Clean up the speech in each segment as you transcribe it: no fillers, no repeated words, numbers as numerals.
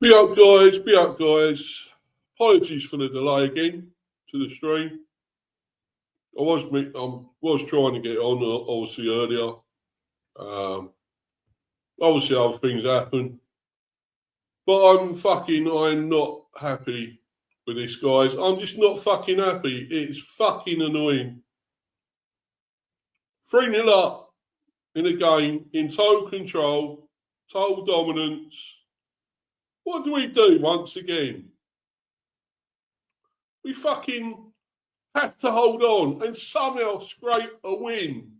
Be up, guys. Be up, guys. Apologies for the delay again to the stream. I was trying to get on, obviously, earlier. Obviously, other things happen. But I'm not happy with this, guys. I'm just not fucking happy. It's fucking annoying. 3-0 up in a game, in total control, total dominance. What do we do once again? We fucking have to hold on and somehow scrape a win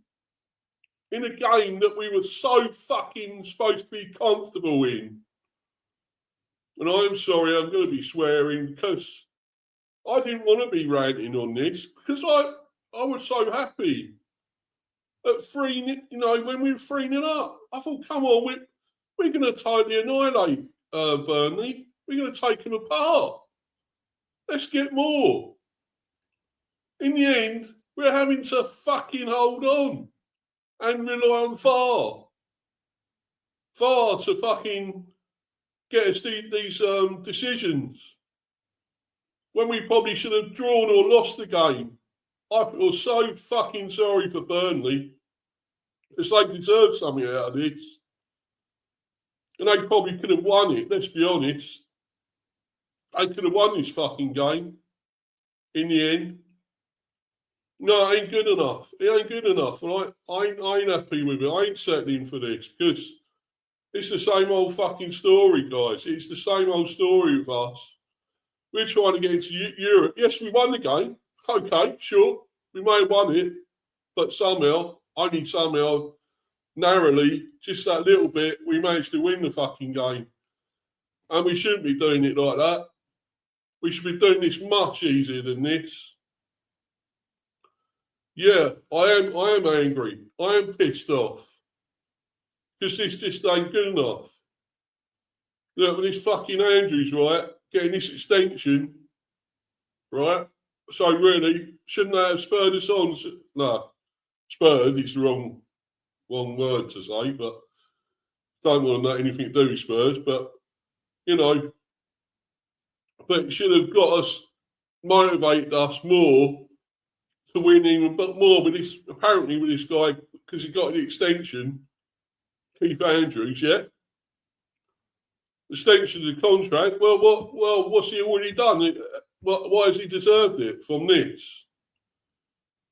in a game that we were so fucking supposed to be comfortable in. And I'm sorry, I'm going to be swearing because I didn't want to be ranting on this because I was so happy at 3, when we were 3-0 up. I thought, come on, we're going to totally annihilate Burnley. We're going to take them apart. Let's get more. In the end, we're having to fucking hold on and rely on VAR. VAR to fucking get us these decisions. When we probably should have drawn or lost the game. I feel so fucking sorry for Burnley. Because they deserve something out of this. And they probably could have won it, let's be honest. They could have won this fucking game in the end. No, it ain't good enough. It ain't good enough. And I ain't happy with it. I ain't settling for this because it's the same old fucking story, guys. It's the same old story with us. We're trying to get into Europe. Yes, we won the game. Okay, sure. We may have won it. But somehow, narrowly, just that little bit, we managed to win the fucking game. And we shouldn't be doing it like that. We should be doing this much easier than this. Yeah, I am angry. I am pissed off. Because this just ain't good enough. Look, this fucking Andrews, right, getting this extension, right? So really, shouldn't they have spurred us on? No, spurred is the wrong word to say, but don't want to know anything to do with Spurs, but, but it should have got us, motivated us more to win even but more with this, apparently with this guy, because he got the extension, Keith Andrews, yeah? Extension of the contract. Well, what's he already done? Why has he deserved it from this?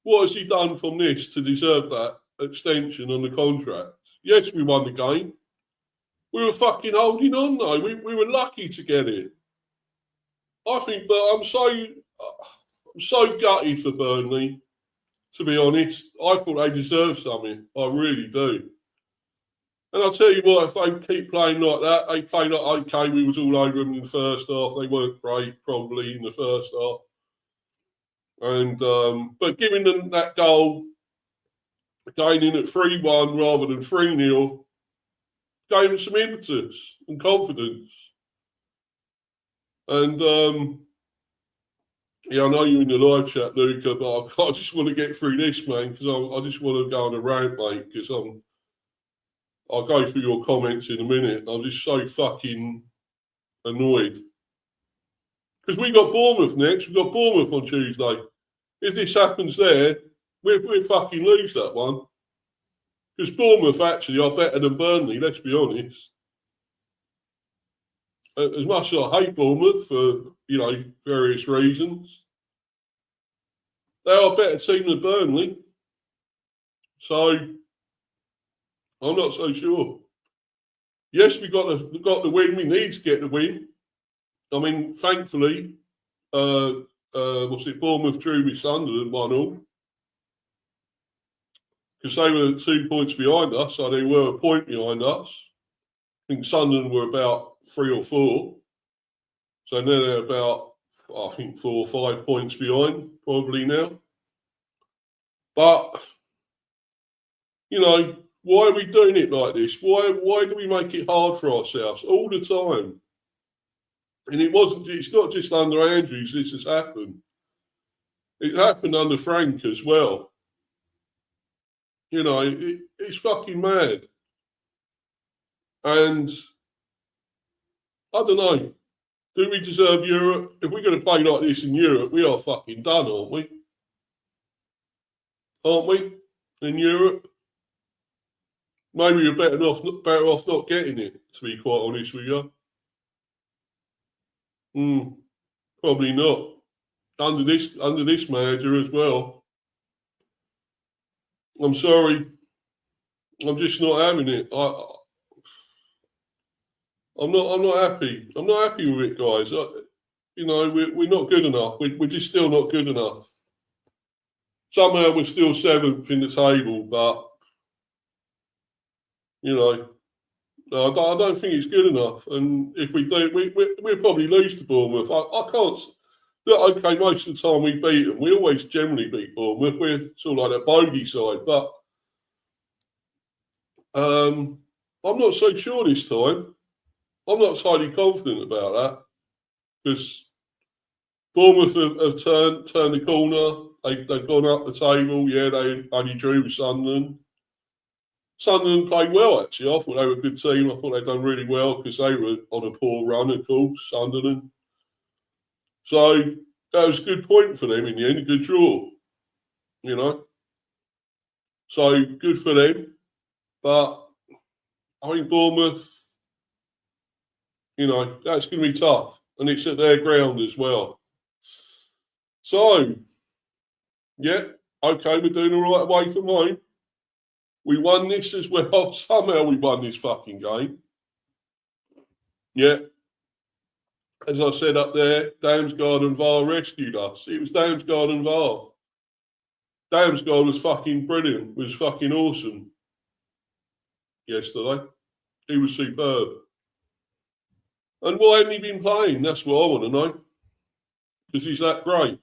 What has he done from this to deserve that extension on the contract? Yes, we won the game. We were fucking holding on though. We were lucky to get it. I think, but I'm so gutted for Burnley, to be honest. I thought they deserved something. I really do. And I'll tell you what, if they keep playing like that, they played like, okay, we was all over them in the first half. They weren't great, probably, in the first half. And but giving them that goal, going in at 3-1 rather than 3-0, gave them some impetus and confidence. And, I know you're in the live chat, Luca, but I just want to get through this, man, because I just want to go on a rant, mate, because I'll go through your comments in a minute. I'm just so fucking annoyed. Because we got Bournemouth next. We've got Bournemouth on Tuesday. If this happens there, we'll fucking lose that one. Because Bournemouth actually are better than Burnley, let's be honest. As much as I hate Bournemouth for, various reasons, they are a better team than Burnley. So, I'm not so sure. Yes, we got the win. We need to get the win. I mean, thankfully, Bournemouth drew with Sunderland 1-1. Because they were 2 points behind us, so they were a point behind us. I think Sunderland were about 3 or 4. So now they're about, 4 or 5 points behind, probably now. But, why are we doing it like this? Why do we make it hard for ourselves all the time? And it's not just under Andrews this has happened. It happened under Frank as well. It's fucking mad. And I don't know. Do we deserve Europe? If we're going to play like this in Europe, we are fucking done, aren't we? Aren't we? In Europe? Maybe you're better off not getting it, to be quite honest with you. Probably not. Under this manager as well. I'm sorry. I'm just not having it. I'm not happy. I'm not happy with it, guys. We're not good enough. We're just still not good enough. Somehow we're still 7th in the table, but I don't think it's good enough. And if we do, we'll probably lose to Bournemouth. I can't. Look, okay, most of the time we beat them. We always generally beat Bournemouth. We're sort of like a bogey side, but I'm not so sure this time. I'm not totally confident about that because Bournemouth have turned the corner. They've gone up the table. Yeah, they only drew with Sunderland. Sunderland played well, actually. I thought they were a good team. I thought they'd done really well because they were on a poor run, of course, Sunderland. So that was a good point for them in the end, a good draw, So good for them. But I think Bournemouth, that's going to be tough. And it's at their ground as well. So, yeah, okay, we're doing all right away from home. We won this as well. Somehow we won this fucking game. Yeah. As I said up there, Damsgarrd and VAR rescued us. It was Damsgarrd and VAR. Damsgarrd was fucking brilliant. Was fucking awesome yesterday. He was superb. And why hadn't he been playing? That's what I want to know. Because he's that great.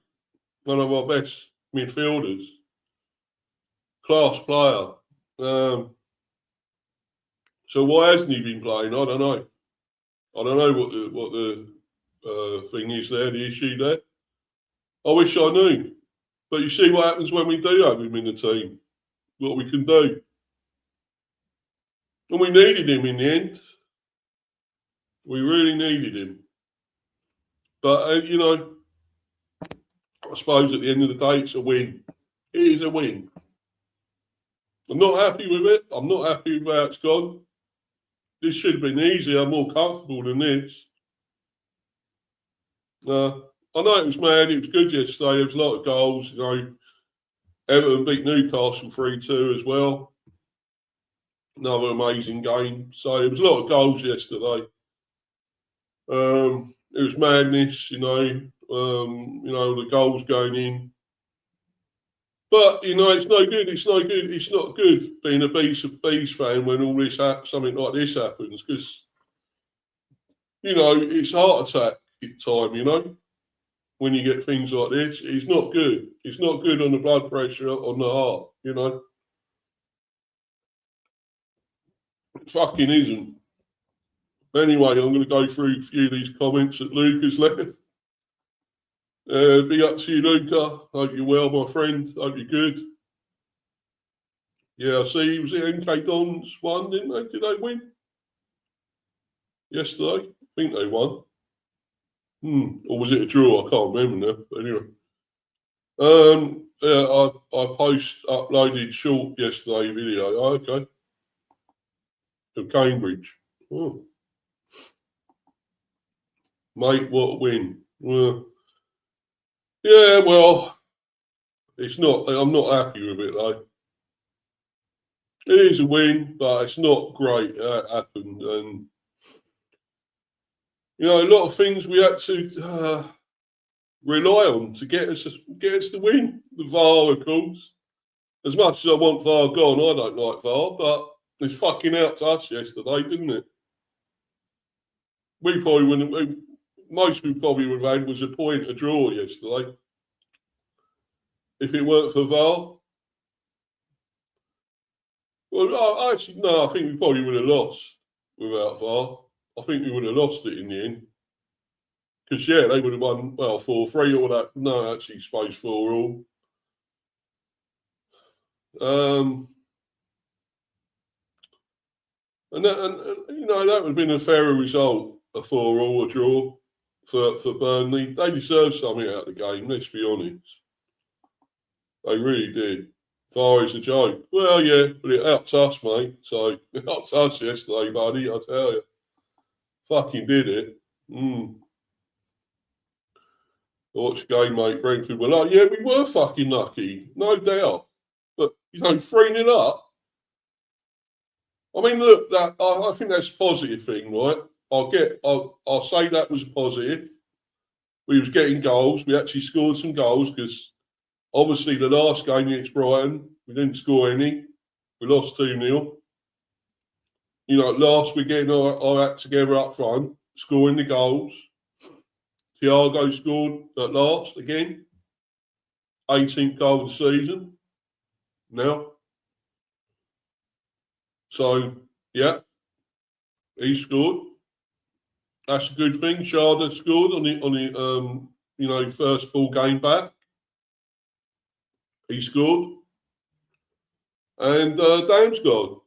One of our best midfielders. Class player. So why hasn't he been playing? I don't know. I don't know what the thing is there, the issue there. I wish I knew. But you see what happens when we do have him in the team. What we can do. And we needed him in the end. We really needed him. But, I suppose at the end of the day, it's a win. It is a win. I'm not happy with it. I'm not happy with how it's gone. This should have been easier, more comfortable than this. I know it was mad. It was good yesterday. There was a lot of goals. Everton beat Newcastle 3-2 as well. Another amazing game. So there was a lot of goals yesterday. It was madness, the goals going in. But, it's no good. It's no good. It's not good being a Bees fan when all this something like this happens because, it's heart attack time, when you get things like this. It's not good. It's not good on the blood pressure, on the heart, It fucking isn't. Anyway, I'm going to go through a few of these comments that Luke has left. Big up to you, Luca. Hope you're well, my friend. Hope you're good. Yeah, I see. Was it MK Dons won, didn't they? Did they win? Yesterday? I think they won. Or was it a draw? I can't remember now. But anyway. I uploaded short yesterday video. Oh, okay. Of Cambridge. Oh. Mate, what a win. Yeah, well, it's not. I'm not happy with it, though. It is a win, but it's not great how it happened. And, a lot of things we had to rely on to get us to win. The VAR, of course. As much as I want VAR gone, I don't like VAR, but it's fucking helped us yesterday, didn't it? We probably wouldn't. Most we probably would have had was a point, a draw yesterday. If it weren't for VAR. Well, actually, no, I think we probably would have lost without VAR. I think we would have lost it in the end. Because, yeah, they would have won, 4-3 or that. No, actually, space 4 all. And that would have been a fairer result. a 4-4 or a draw for Burnley. They deserved something out of the game, let's be honest. They really did. VAR is a joke. Well, yeah, but it helped us, mate. So it helped us yesterday, buddy, I tell you. Fucking did it. I watched the game, mate. Brentford were like, yeah, we were fucking lucky, no doubt. But, 3-0 up. I mean, look, that I think that's a positive thing, right? I'll say that was positive. We was getting goals. We actually scored some goals because obviously the last game against Brighton, we didn't score any. We lost 2-0. Last we're getting our act together up front, scoring the goals. Thiago scored at last again. 18th goal of the season now. So, yeah, he scored. That's a good thing. Sharda scored on the first full game back. He scored. And Damsgarrd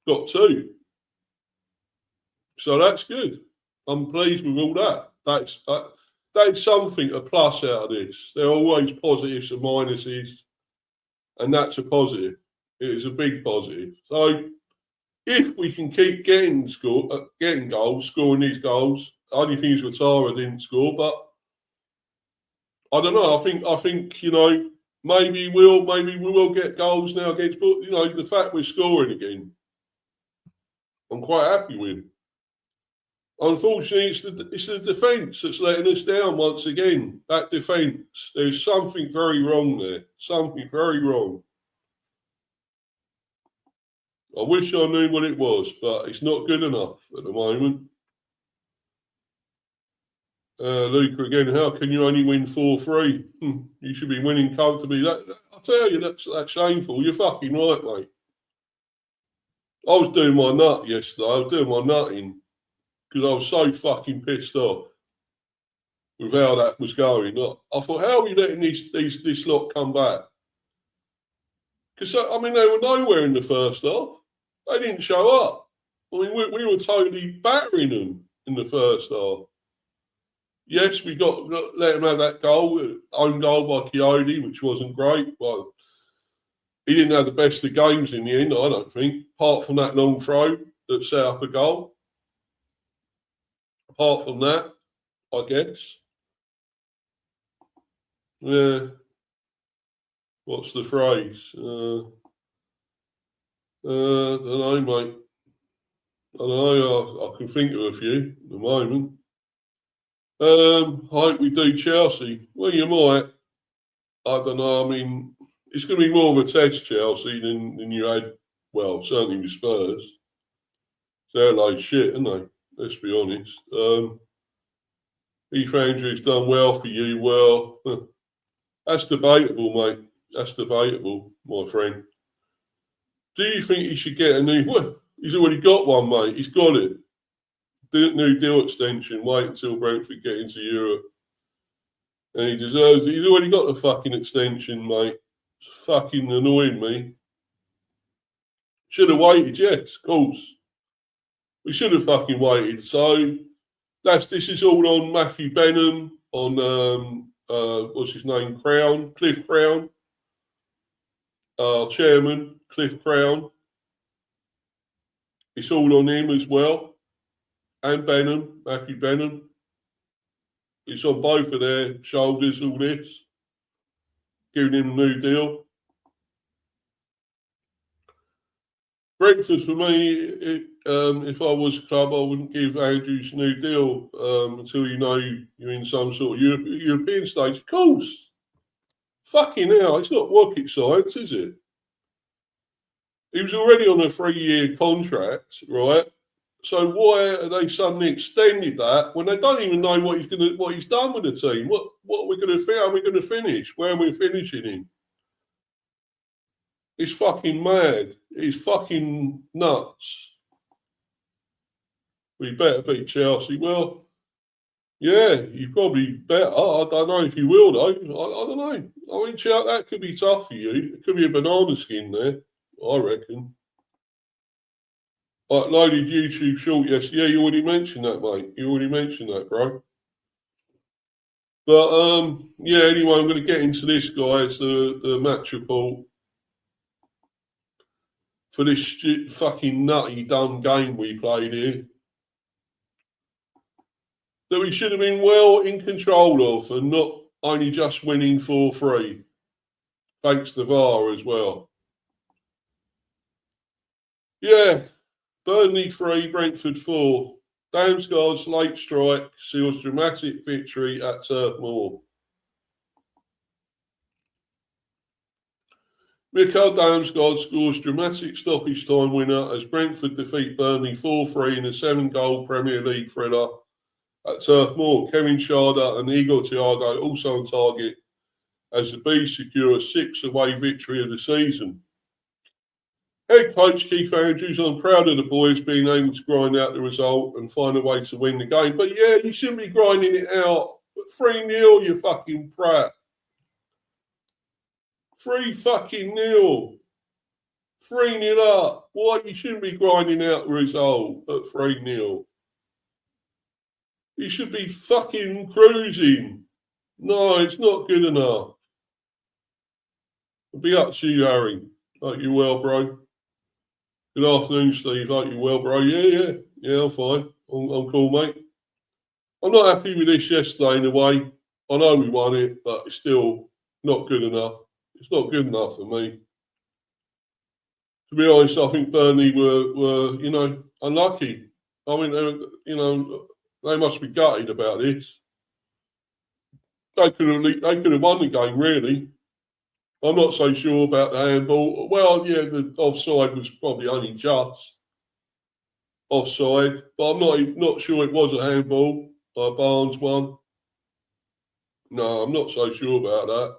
got 2. So that's good. I'm pleased with all that. That's something, a plus out of this. There are always positives and minuses, and that's a positive. It is a big positive. So if we can keep getting goals, scoring these goals, only thing is Ouattara didn't score, but I don't know. I think maybe we will get goals now against, but the fact we're scoring again, I'm quite happy with. Unfortunately, it's the defence that's letting us down once again. That defence, there's something very wrong there. Something very wrong. I wish I knew what it was, but it's not good enough at the moment. Luca again, how can you only win 4-3? You should be winning comfortably. I tell you, that's shameful. You're fucking right, mate. I was doing my nut yesterday. I was doing my nutting because I was so fucking pissed off with how that was going. I thought, how are we letting this lot come back? Because, they were nowhere in the first half. They didn't show up. We were totally battering them in the first half. Yes, we got let them have that goal, own goal by Coyote, which wasn't great. But he didn't have the best of games in the end, I don't think, apart from that long throw that set up a goal. Apart from that, I guess. Yeah. What's the phrase? I don't know, mate. I don't know. I can think of a few at the moment. I hope we do Chelsea. Well, you might. I don't know. It's going to be more of a test, Chelsea, than you had, well, certainly with Spurs. They're like shit, aren't they? Let's be honest. Heath Andrews done well for you. Well, that's debatable, mate. That's debatable, my friend. Do you think he should get a new... Well, he's already got one, mate. He's got it. New deal extension. Wait until Brentford get into Europe. And he deserves it. He's already got the fucking extension, mate. It's fucking annoying me. Should have waited, yes, of course. We should have fucking waited. So this is all on Matthew Benham, on what's his name? Cliff Crown. Chairman, Cliff Crown. It's all on him as well. And Benham, Matthew Benham. It's on both of their shoulders, all this. Giving him a new deal. Brentford, for me, if I was a club, I wouldn't give Andrews a new deal until you're in some sort of European stage. Of course. Fucking hell, it's not rocket science, is it? He was already on a 3-year contract, right? So why are they suddenly extended that when they don't even know what he's done with the team? What are we going to finish? Are we going to finish? Where are we finishing in? It's fucking mad. It's fucking nuts. We better beat Chelsea. Well, yeah, you probably better. I don't know if you will, though. I don't know. That could be tough for you. It could be a banana skin there, I reckon. I uploaded YouTube short yesterday. Yeah, you already mentioned that, mate. You already mentioned that, bro. But yeah. Anyway, I'm going to get into this, guys. The match report for this fucking nutty dumb game we played here, that we should have been well in control of, and not only just winning 4-3, thanks to VAR as well. Yeah, Burnley 3, Brentford 4. Damsgarrd's late strike seals dramatic victory at Turf Moor. Mikael Damsgarrd scores dramatic stoppage time winner as Brentford defeat Burnley 4-3 in a 7-goal Premier League thriller at Turf Moor. Kevin Schade and Igor Thiago also on target as the Bees secure a 6th away victory of the season. Head coach Keith Andrews, I'm proud of the boys being able to grind out the result and find a way to win the game. But yeah, you shouldn't be grinding it out. 3-0, you fucking prat. 3-0. 3-0 up. Why you shouldn't be grinding out the result at 3-0? You should be fucking cruising. No, it's not good enough. It'll be up to you, Harry. Hope you well, bro. Good afternoon, Steve. Hope you well, bro. Yeah, I'm fine. I'm cool, mate. I'm not happy with this yesterday in a way. I know we won it, but it's still not good enough. It's not good enough for me. To be honest, I think Burnley were unlucky. I mean, they must be gutted about this. They could have won the game, really. I'm not so sure about the handball. Well, yeah, the offside was probably only just offside, but I'm not sure it was a handball. Barnes one. No, I'm not so sure about that.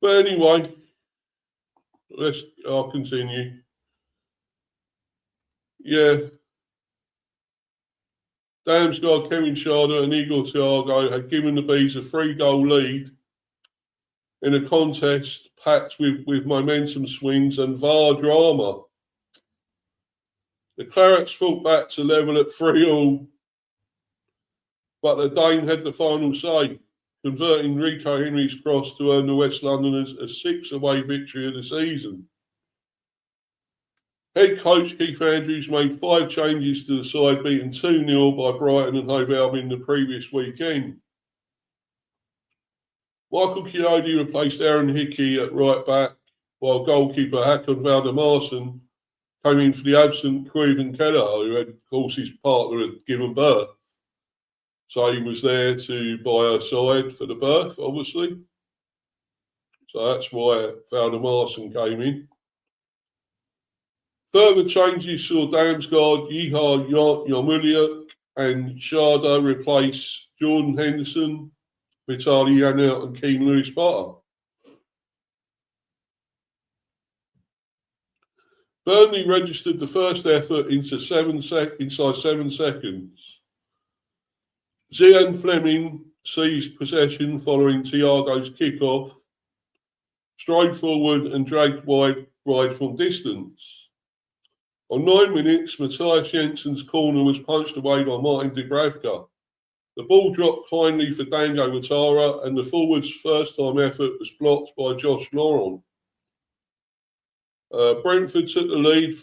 But anyway, I'll continue. Yeah. Damsgarrd, Kevin Schade and Igor Thiago had given the Bees a 3-goal lead in a contest packed with momentum swings and VAR drama. The Clarets fought back to level at 3-3, but the Dane had the final say, converting Rico Henry's cross to earn the West Londoners a 6th away victory of the season. Head coach Keith Andrews made 5 changes to the side, beaten 2-0 by Brighton and Hove Albion the previous weekend. Michael Chiodi replaced Aaron Hickey at right back, while goalkeeper Hakon Valdemarsen came in for the absent Queven Keller, who had, of course, his partner had given birth. So he was there to by her side for the birth, obviously. So that's why Valdemarsen came in. Further changes saw Damsgarrd, Yiha Yarmuliuk and Schade replace Jordan Henderson, Vitaly Yanel and Keane Lewis Potter. Burnley registered the first effort inside 7 seconds. Zian Fleming seized possession following Thiago's kick-off, strode forward and dragged wide from distance. On 9 minutes, Matthias Jensen's corner was punched away by Martin Dubravka. The ball dropped kindly for Dango Ouattara, and the forward's first-time effort was blocked by Josh Laurent. Brentford took the lead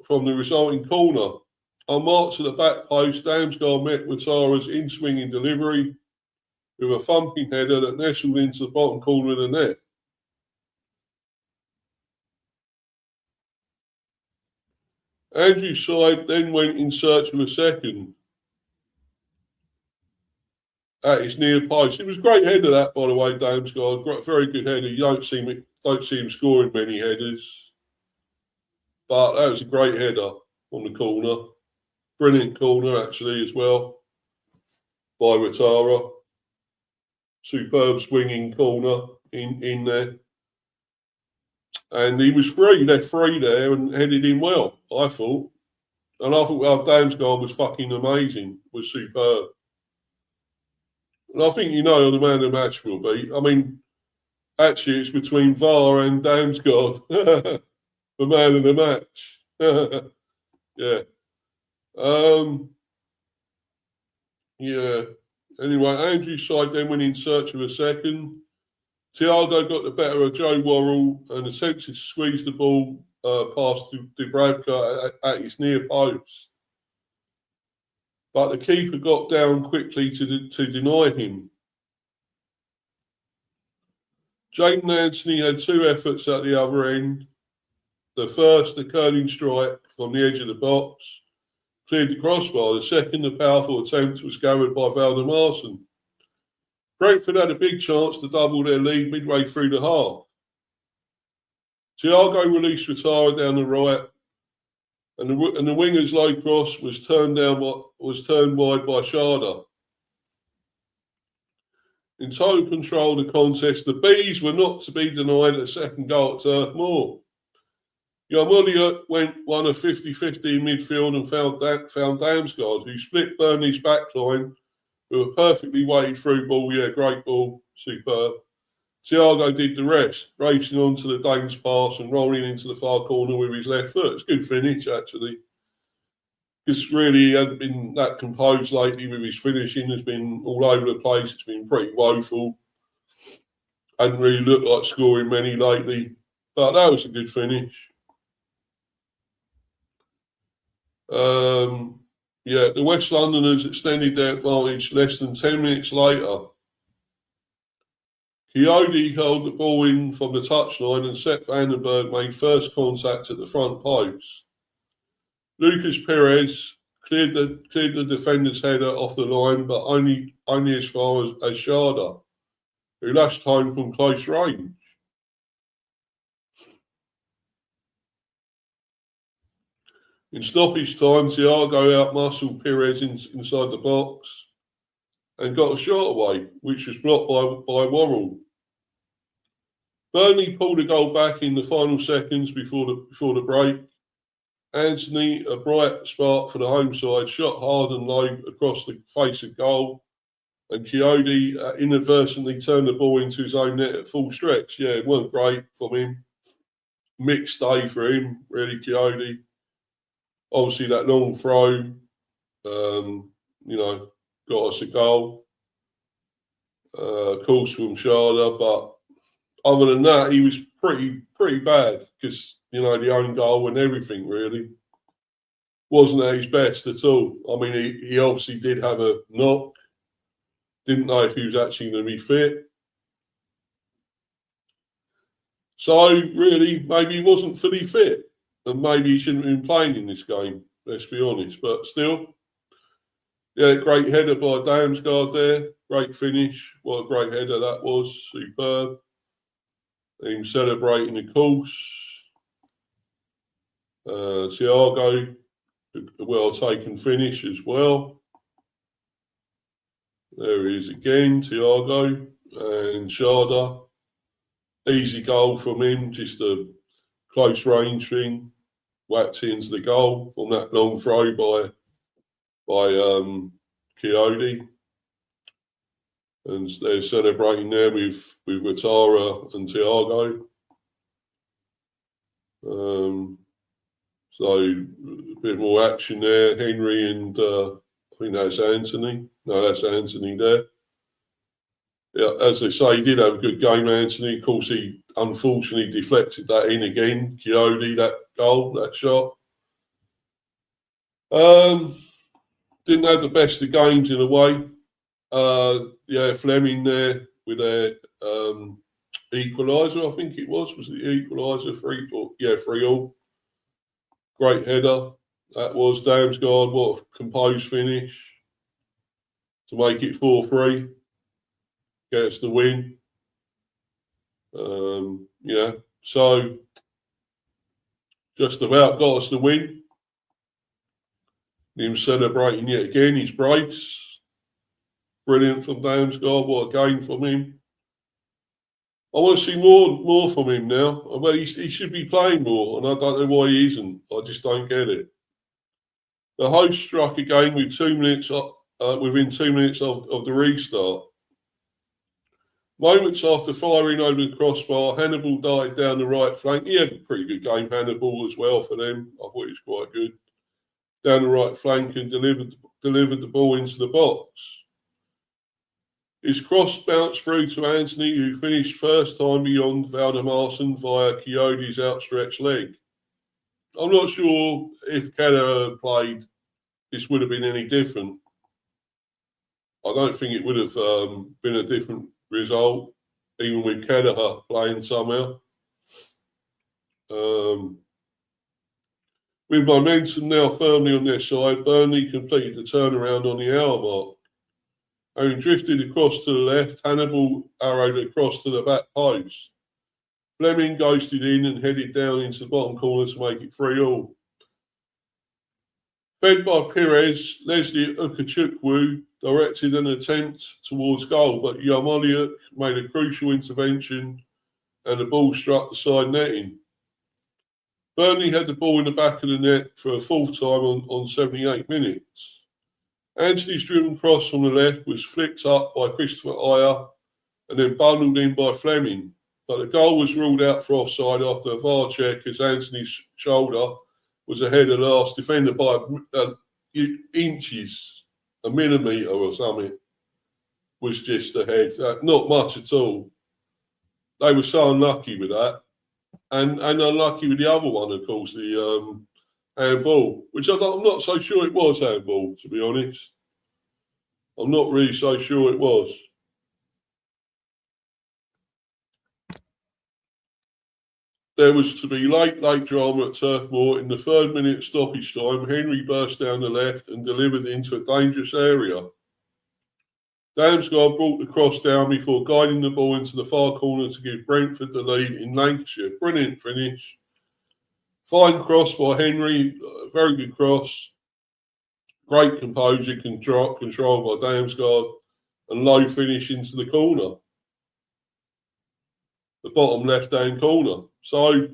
from the resulting corner. On march to the back post, Damsgarrd met Ouattara's in-swinging delivery with a thumping header that nestled into the bottom corner of the net. Andrew's side then went in search of a second at his near post. It was a great header, that, by the way, Damsgarrd. Very good header. You don't see him scoring many headers, but that was a great header on the corner. Brilliant corner, actually, as well, by Ouattara. Superb swinging corner in there. And he was left free there and headed in well, I thought. And I thought Damsgarrd was fucking amazing, was superb. And I think the man of the match will be. I mean, actually, it's between VAR and Damsgarrd, the man of the match. Yeah. Yeah. Anyway, Andrew's side then went in search of a second. Thiago got the better of Joe Worrell and attempted to squeeze the ball past Dubravka at his near post. But the keeper got down quickly to deny him. Jayden Anthony had two efforts at the other end. The first, the curling strike from the edge of the box, cleared the crossbar. The second, the powerful attempt, was gathered by Valdemarson. Brentford had a big chance to double their lead midway through the half. Thiago released Ratara down the right, and the winger's low cross was turned wide by Sharda. In total control of the contest, the Bees were not to be denied a second goal at Turf Moor. Yarmolia won a 50-50 in midfield and found Damsgarrd, who split Burnley's backline with a perfectly weighted through ball. Yeah, great ball, superb. Thiago did the rest, racing onto the Danes' pass and rolling into the far corner with his left foot. It's a good finish, actually. Because really, he hadn't been that composed lately with his finishing. Has been all over the place. It's been pretty woeful. Hadn't really looked like scoring many lately. But that was a good finish. The West Londoners extended their advantage less than 10 minutes later. Coyote held the ball in from the touchline and Sepp Vandenberg made first contact at the front post. Lucas Perez cleared the defender's header off the line, but only as far as Sharda, who lashed home from close range. In stoppage time, Thiago outmuscled Perez inside the box and got a shot away, which was blocked by Worrell. Burnley pulled a goal back in the final seconds before the break. Anthony, a bright spark for the home side, shot hard and low across the face of goal, and Coyote inadvertently turned the ball into his own net at full stretch. Yeah, it wasn't great from him. Mixed day for him, really, Coyote. Obviously, that long throw, got us a goal. Of course, from Sharda, but other than that, he was pretty bad because, the own goal and everything really wasn't at his best at all. I mean, he obviously did have a knock. Didn't know if he was actually going to be fit. So, really, maybe he wasn't fully fit. And maybe he shouldn't have been playing in this game, let's be honest. But still, yeah, great header by Damsgarrd there. Great finish. What a great header that was. Superb. Him celebrating the course. Thiago, a well-taken finish as well. There he is again, Thiago. And Sharda. Easy goal from him, just a close range thing, whacked into the goal from that long throw by Coyote, and they're celebrating there with Ratara and Thiago. So a bit more action there. Henry and I think that's Anthony. No, that's Anthony there. Yeah, as they say, he did have a good game, Anthony. Of course, he unfortunately deflected that in again. Coyote, that goal, that shot. Didn't have the best of games in a way. Fleming there with their equaliser, I think it was. Was it the equaliser? 3-3. Great header. That was Damsgarrd. What a composed finish to make it 4-3. Gets the win. So just about got us the win. Him celebrating yet again his brace. Brilliant from Damsgarrd. What a game from him. I want to see more from him now. Well, he should be playing more, and I don't know why he isn't. I just don't get it. The host struck again with 2 minutes within 2 minutes of the restart. Moments after firing over the crossbar, Hannibal darted down the right flank. He had a pretty good game, Hannibal, as well for them. I thought he was quite good. Down the right flank and delivered the ball into the box. His cross bounced through to Anthony, who finished first time beyond Valdemarson via Coyote's outstretched leg. I'm not sure if Kelleher had played, this would have been any different. I don't think it would have been a different result, even with Kelleher playing somehow. With momentum now firmly on their side, Burnley completed the turnaround on the hour mark. Having drifted across to the left, Hannibal arrowed across to the back post. Fleming ghosted in and headed down into the bottom corner to make it 3-3. Fed by Perez, Leslie Ukachukwu directed an attempt towards goal, but Yarmoliuk made a crucial intervention and the ball struck the side netting. Burnley had the ball in the back of the net for a fourth time on 78 minutes. Anthony's driven cross from the left was flicked up by Christopher Ayer and then bundled in by Fleming. But the goal was ruled out for offside after a VAR check as Anthony's shoulder was ahead of the last defender by inches, a millimetre or something, was just ahead. Not much at all. They were so unlucky with that. And unlucky with the other one, of course, the handball, which I'm not so sure it was handball, to be honest. I'm not really so sure it was. There was to be late drama at Turf Moor. In the 3rd minute stoppage time, Henry burst down the left and delivered into a dangerous area. Damsgarrd brought the cross down before guiding the ball into the far corner to give Brentford the lead in Lancashire. Brilliant finish. Fine cross by Henry, very good cross. Great composure, control by Damsgarrd, and low finish into the corner. The bottom left-hand corner. So,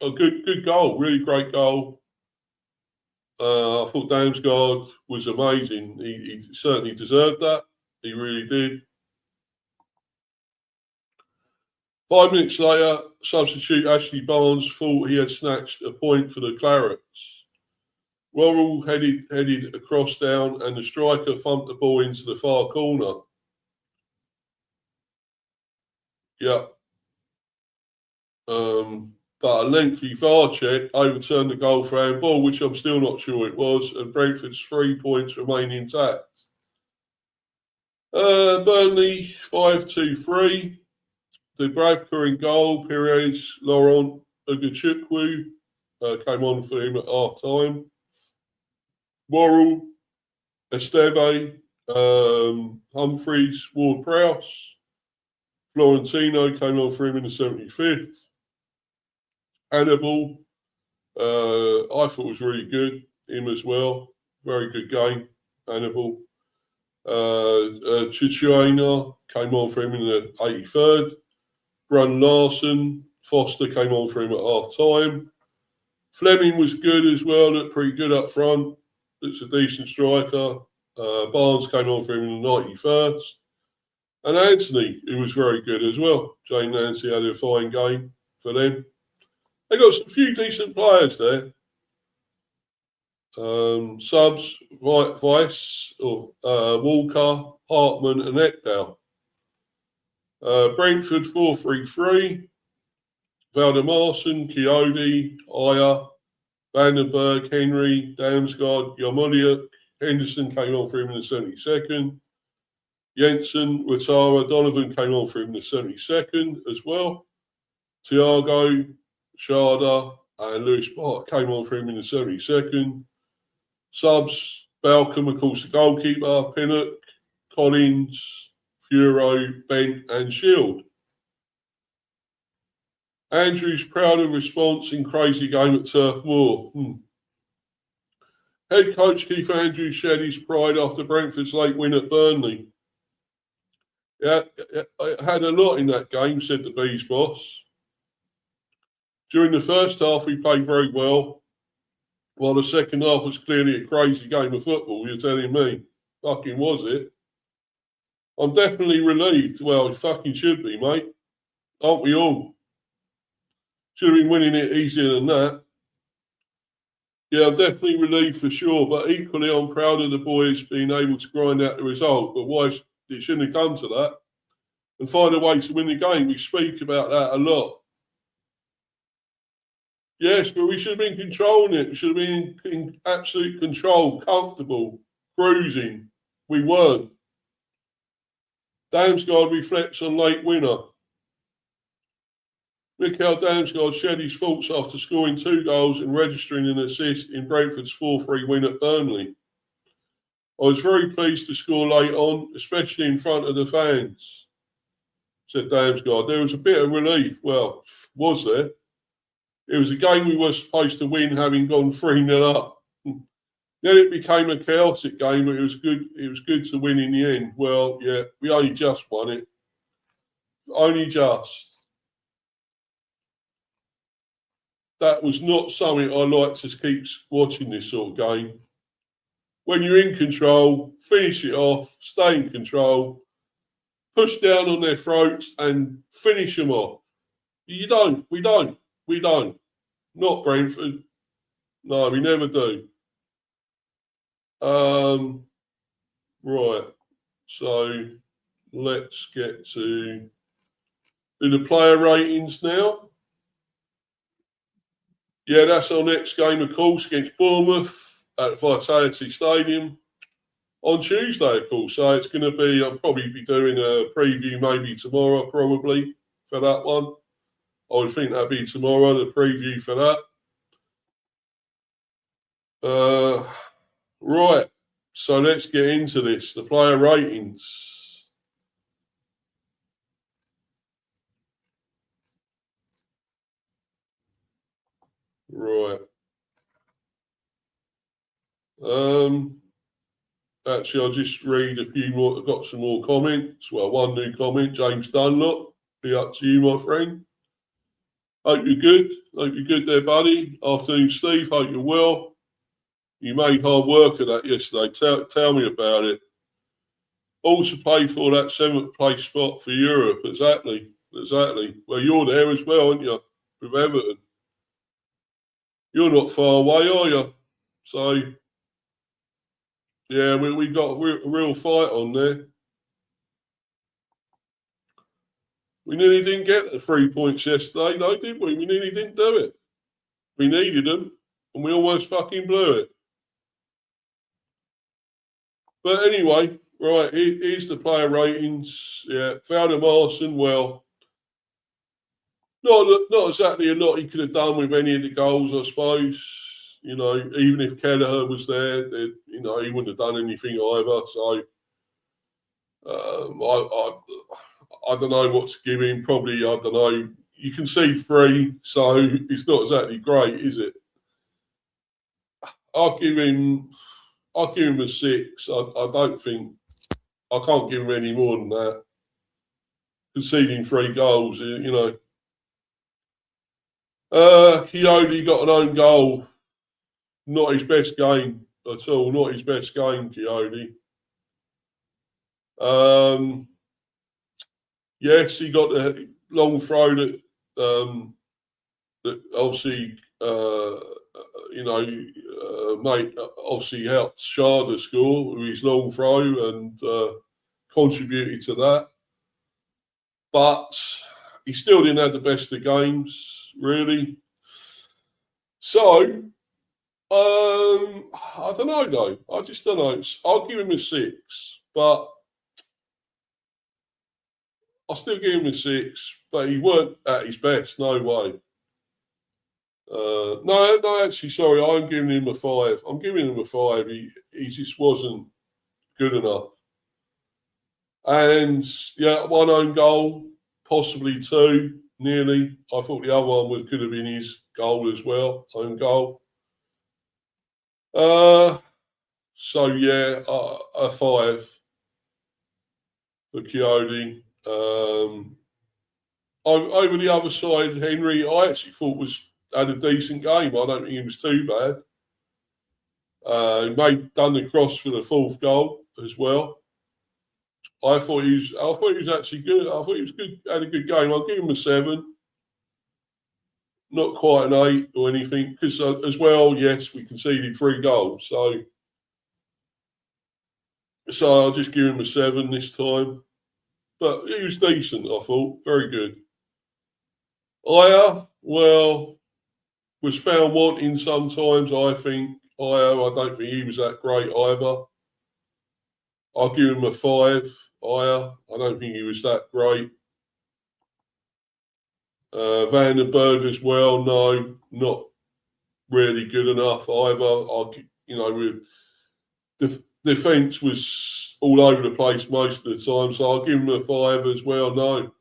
a good goal, really great goal. I thought Damsgarrd was amazing. He certainly deserved that. He really did. 5 minutes later, substitute Ashley Barnes thought he had snatched a point for the Clarets. Worrell headed across down and the striker thumped the ball into the far corner. Yeah. But a lengthy VAR check overturned the goal for handball, which I'm still not sure it was, and Brentford's 3 points remain intact. Burnley 5-2-3. Dubravka in goal. Perez, Laurent Ugachukwu came on for him at half time. Worrell, Esteve, Humphreys, Ward-Prowse. Florentino came on for him in the 75th. Hannibal, I thought was really good. Him as well. Very good game, Hannibal. Chichuena came on for him in the 83rd. Brun Larson, Foster came on for him at half time. Fleming was good as well, looked pretty good up front. Looks a decent striker. Barnes came on for him in the 91st. And Anthony, who was very good as well. Jane Nancy had a fine game for them. They got a few decent players there. Subs, Weiss, Walker, Hartman and Ekdal. Brentford 4-3-3. Valdemarson, Coyote, Ayer, Vandenberg, Henry, Damsgarrd, Yarmoliuk. Henderson came on for him in the 72nd. Jensen, Watara, Donovan came on for him in the 72nd as well. Thiago, Sharda and Lewis Bart came on for him in the 72nd. Subs, Balcom, of course, the goalkeeper, Pinnock, Collins, Furo, Bent and Shield. Andrews proud of response in crazy game at Turf Moor. Head coach Keith Andrews shed his pride after Brentford's late win at Burnley. Yeah, I had a lot in that game, said the Bees boss. During the first half, we played very well, while the second half was clearly a crazy game of football. You're telling me? Fucking was it? I'm definitely relieved. Well, it fucking should be, mate. Aren't we all? Should have been winning it easier than that. Yeah, I'm definitely relieved for sure, but equally I'm proud of the boys being able to grind out the result. But why it shouldn't have come to that and find a way to win the game. We speak about that a lot. Yes, but we should have been controlling it. We should have been in absolute control, comfortable, cruising. We weren't. Damsgarrd reflects on late winner. Mikael Damsgarrd shared his thoughts after scoring 2 goals and registering an assist in Brentford's 4-3 win at Burnley. I was very pleased to score late on, especially in front of the fans, said Damsgarrd. There was a bit of relief. Well, was there? It was a game we were supposed to win, having gone 3-0 up. Then it became a chaotic game, but it was good. It was good to win in the end. Well, yeah, we only just won it. Only just. That was not something I like to keep watching this sort of game. When you're in control, finish it off, stay in control, push down on their throats and finish them off. You don't. We don't. We don't. Not Brentford. No, we never do. Right. So let's get to the player ratings now. Yeah, that's our next game, of course, against Bournemouth at Vitality Stadium on Tuesday, of course. So it's going to be, I'll probably be doing a preview maybe tomorrow, probably, for that one. I would think that'd be tomorrow, the preview for that. Right. So let's get into this. The player ratings. Right. Actually, I'll just read a few more. I've got some more comments. Well, one new comment, James Dunlop. Be up to you, my friend. Hope you're good. Hope you're good there, buddy. Afternoon, Steve. Hope you're well. You made hard work of that yesterday. Tell me about it. Also paid for that 7th place spot for Europe. Exactly. Well, you're there as well, aren't you? With Everton. You're not far away, are you? So, yeah, we got a real fight on there. We nearly didn't get the 3 points yesterday, though, did we? We nearly didn't do it. We needed them, and we almost fucking blew it. But anyway, right, here's the player ratings. Yeah, Valder Marson, well, not exactly a lot he could have done with any of the goals, I suppose. You know, even if Kelleher was there, you know, he wouldn't have done anything either. So I don't know what to give him. Probably, I don't know. You can see 3, so it's not exactly great, is it? I'll give him a 6. I don't think I can't give him any more than that. Conceding 3 goals, you know. Coyote got an own goal. Not his best game at all. Not his best game, Coyote. Yes, he got the long throw that obviously, you know, mate, obviously helped Sharda score with his long throw and contributed to that. But he still didn't have the best of games, really. So, I don't know, though. I just don't know. I'll give him a 6, but I'll still give him a 6, but he weren't at his best. No way. No, actually, sorry. I'm giving him a 5. I'm giving him a 5. He just wasn't good enough. And, yeah, 1 own goal, possibly 2, nearly. I thought the other one could have been his goal as well, own goal. So, yeah, a 5 for Coyote. Over the other side, Henry, I actually thought had a decent game. I don't think he was too bad. He done the cross for the 4th goal as well. I thought he was actually good. I thought he was good. Had a good game. I'll give him a 7. Not quite an 8 or anything, because as well, yes, we conceded 3 goals. So I'll just give him a 7 this time. But he was decent, I thought. Very good. Aya, well, was found wanting sometimes, I think. Aya, I don't think he was that great either. I'll give him a 5. Aya, I don't think he was that great. Vandenberg as well, no, not really good enough either. The defence was all over the place most of the time, so I'll give him a 5 as well. No.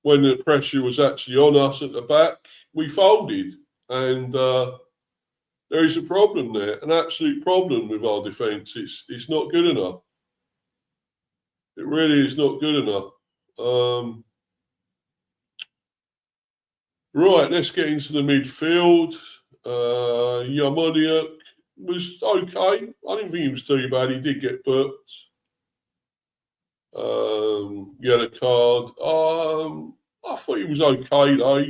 When the pressure was actually on us at the back, we folded, and there is a problem there, an absolute problem with our defence. It's not good enough. It really is not good enough. Right, let's get into the midfield. Yarmoliuk was okay. I didn't think he was too bad. He did get booked. Yellow card. I thought he was okay though.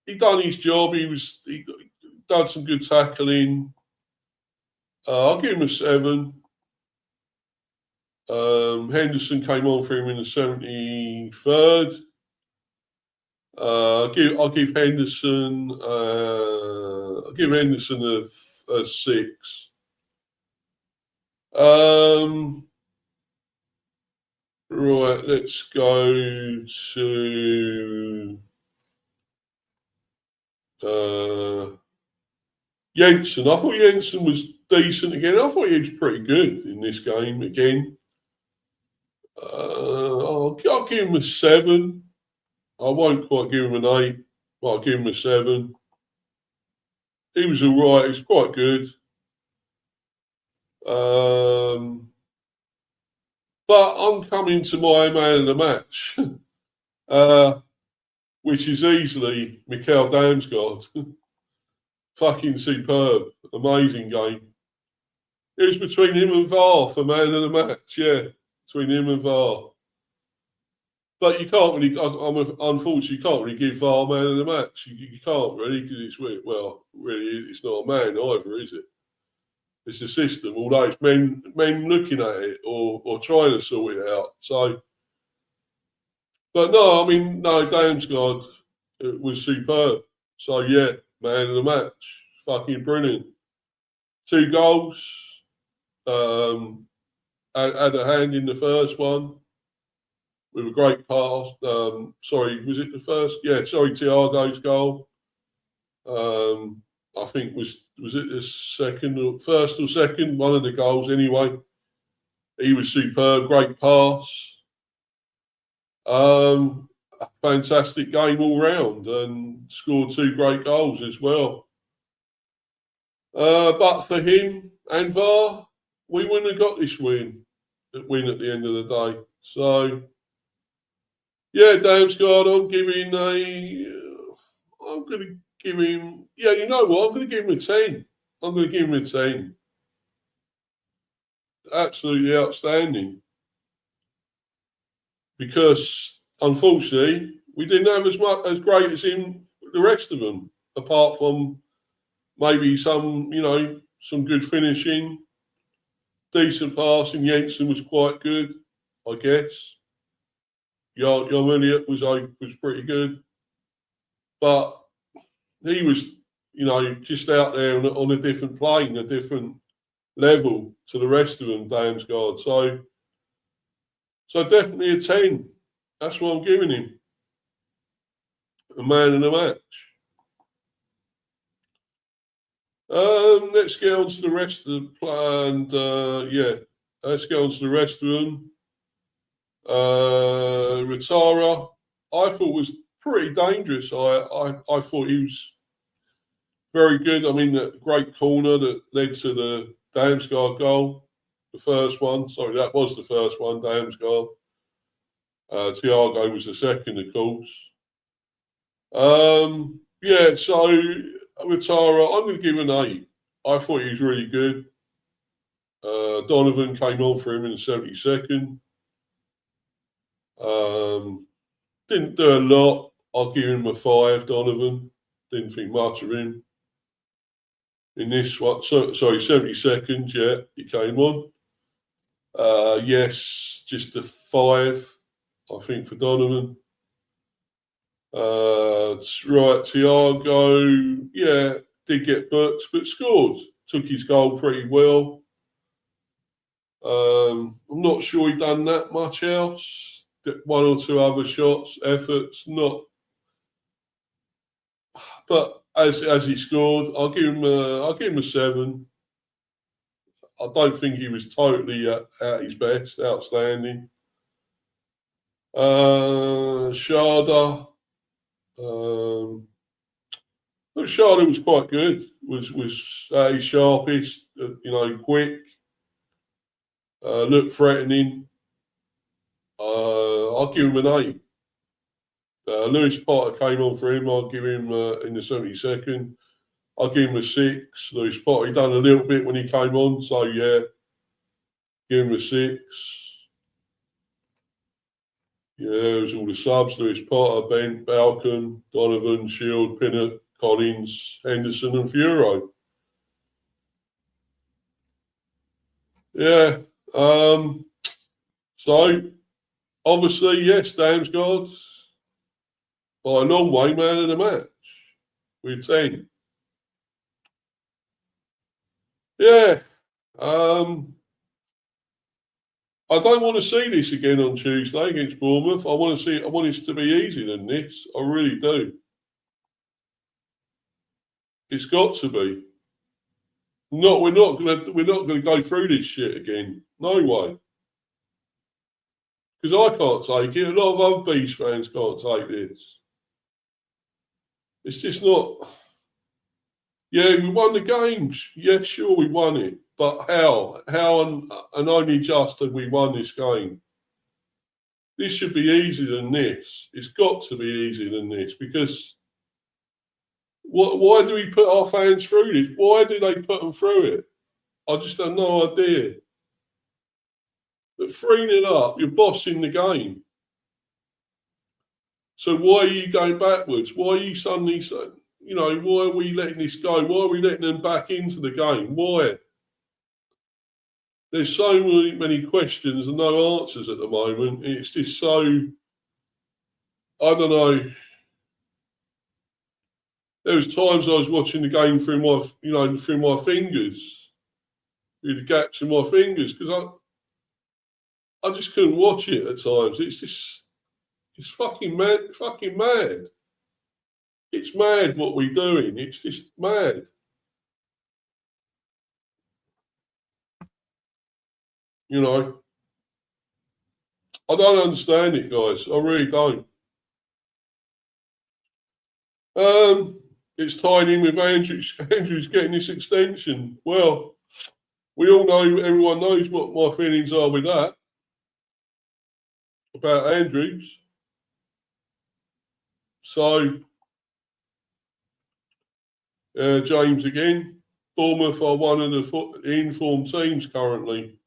He done his job. He done some good tackling. I'll give him a 7. Henderson came on for him in the 73rd. I'll give Henderson. I'll give Henderson a 6. Right, let's go to Jensen. I thought Jensen was decent again. I thought he was pretty good in this game again. I'll give him a 7. I won't quite give him an 8, but I'll give him a 7. He was all right. He was quite good. But I'm coming to my man of the match, which is easily Mikael Damsgarrd. Fucking superb. Amazing game. It was between him and VAR for man of the match, yeah. Between him and VAR. But you can't really, unfortunately, you can't really give VAR man of the match. You can't really, because it's, well, really, it's not a man either, is it? It's a system, although it's men looking at it or trying to sort it out. So, but no, I mean, no, Damsgarrd was superb. So, yeah, man of the match. Fucking brilliant. 2 goals. Had a hand in the first one with a great pass. Sorry, was it the first? Yeah, sorry, Thiago's goal. I think was it the second or first or second? One of the goals anyway. He was superb, great pass. Fantastic game all round, and scored 2 great goals as well. But for him and VAR, we wouldn't have got this win at the end of the day. So, yeah, Damsgarrd, I'm going to give him, yeah, you know what? I'm going to give him a 10. I'm going to give him a 10. Absolutely outstanding. Because, unfortunately, we didn't have as great as him, the rest of them, apart from maybe some good finishing, decent passing. Jensen was quite good, I guess. Elliott was pretty good. But he was, just out there on a different plane, a different level to the rest of them, Damsgarrd. So definitely a 10. That's what I'm giving him. A man in the match. Let's get on to the rest of the plan. Let's get on to the rest of them. Ratara, I thought was pretty dangerous. I thought he was very good. I mean, the great corner that led to the Damsgarrd goal, the first one. Sorry, that was the first one, Damsgarrd. Thiago was the second, of course. So Ratara, I'm going to give him an 8. I thought he was really good. Donovan came on for him in the 72nd. Didn't do a lot. I'll give him a 5, Donovan. Didn't think much of him. In this one, sorry, 72nd, yeah, he came on. Yes, just a 5, I think, for Donovan. Right, Thiago, yeah, did get booked, but scored. Took his goal pretty well. I'm not sure he done that much else. 1 or 2 other shots, efforts, not. But as he scored, I'll give him a 7. I don't think he was totally at his best, outstanding. Sharda. Sharda was quite good. Was at his sharpest. Quick. Looked threatening. I'll give him an 8. Lewis Potter came on for him. I'll give him in the 72nd. I'll give him a 6. Lewis Potter, he done a little bit when he came on, so yeah, give him a 6. Yeah, it was all the subs. Lewis Potter, Bent, Balcon, Donovan, Shield, Pinnock, Collins, Henderson and Furo. Yeah. So, obviously, yes, Damsgarrd, by a long way, man of the match with 10. Yeah. I don't want to see this again on Tuesday against Bournemouth. I want it to be easier than this. I really do. It's got to be. We're not gonna go through this shit again. No way. Because I can't take it. A lot of other Bees fans can't take this. It's just not. Yeah, we won the games. Yeah, sure, we won it. But how? How and only just have we won this game? This should be easier than this. It's got to be easier than this because why do we put our fans through this? Why do they put them through it? I just have no idea. But 3-0 up, you're bossing the game. So why are you going backwards? Why are you suddenly, why are we letting this go? Why are we letting them back into the game? Why? There's so many questions and no answers at the moment. It's just so, I don't know. There was times I was watching the game through my fingers, through the gaps in my fingers, because I just couldn't watch it at times. It's fucking mad, mad. It's mad what we're doing. It's just mad. I don't understand it, guys. I really don't. It's tied in with Andrews. Andrews getting this extension. Well, we all know, everyone knows what my feelings are with that, about Andrews. So, James again. Bournemouth are one of the informed teams currently.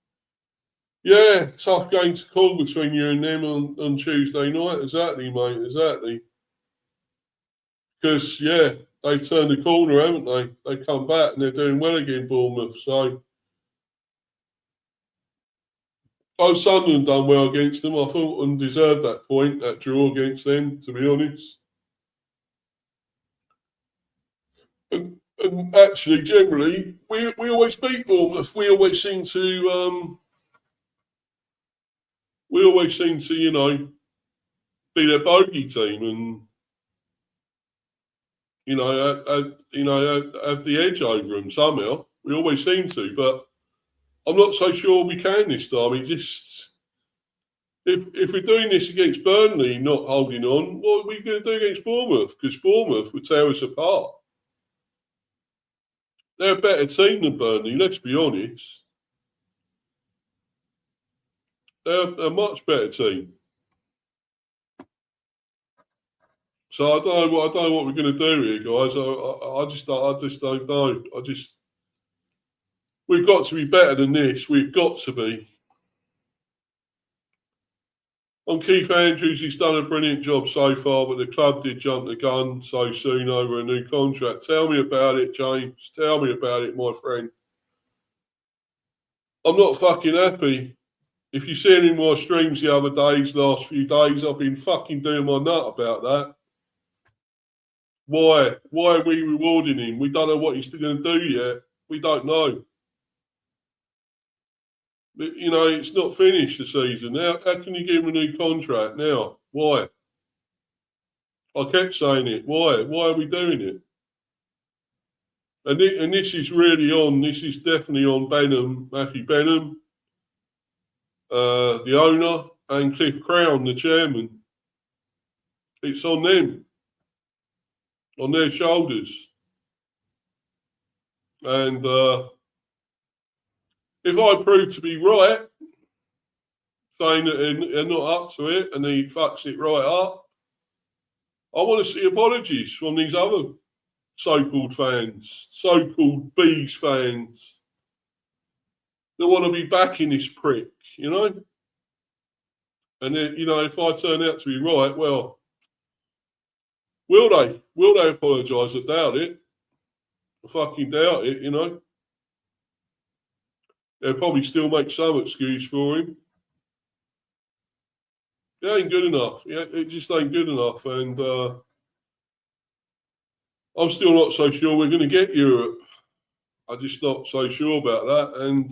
Yeah, tough game to call between you and them on Tuesday night. Exactly, mate. Exactly. Because, yeah, they've turned the corner, haven't they? They've come back and they're doing well again, Bournemouth. So, Sunderland done well against them. I thought and deserved that point, that draw against them, to be honest. And actually, generally, we always beat Bournemouth. We always seem to, be their bogey team and, have the edge over them somehow. We always seem to, but I'm not so sure we can this time. It just, if we're doing this against Burnley, not holding on, what are we going to do against Bournemouth? Because Bournemouth would tear us apart. They're a better team than Burnley, let's be honest. They're a much better team. So I don't know what we're going to do here, guys. I just don't know. We've got to be better than this. We've got to be. On Keith Andrews, he's done a brilliant job so far, but the club did jump the gun so soon over a new contract. Tell me about it, James. Tell me about it, my friend. I'm not fucking happy. If you've seen in my streams the other days, last few days, I've been fucking doing my nut about that. Why? Why are we rewarding him? We don't know what he's going to do yet. We don't know. But, you know, it's not finished the season. How can you give him a new contract now? Why? I kept saying it. Why? Why are we doing it? And this is really on. This is definitely on Benham, Matthew Benham, the owner, and Cliff Crown, the chairman. It's on them, on their shoulders. And if I prove to be right, saying that they're not up to it and he fucks it right up, I want to see apologies from these other so-called fans, so-called Bees fans that want to be backing this prick, you know? And then, you know, if I turn out to be right, well, will they? Will they apologise? I doubt it. I fucking doubt it, you know? They'll probably still make some excuse for him. It ain't good enough. It just ain't good enough. And I'm still not so sure we're going to get Europe. I'm just not so sure about that. And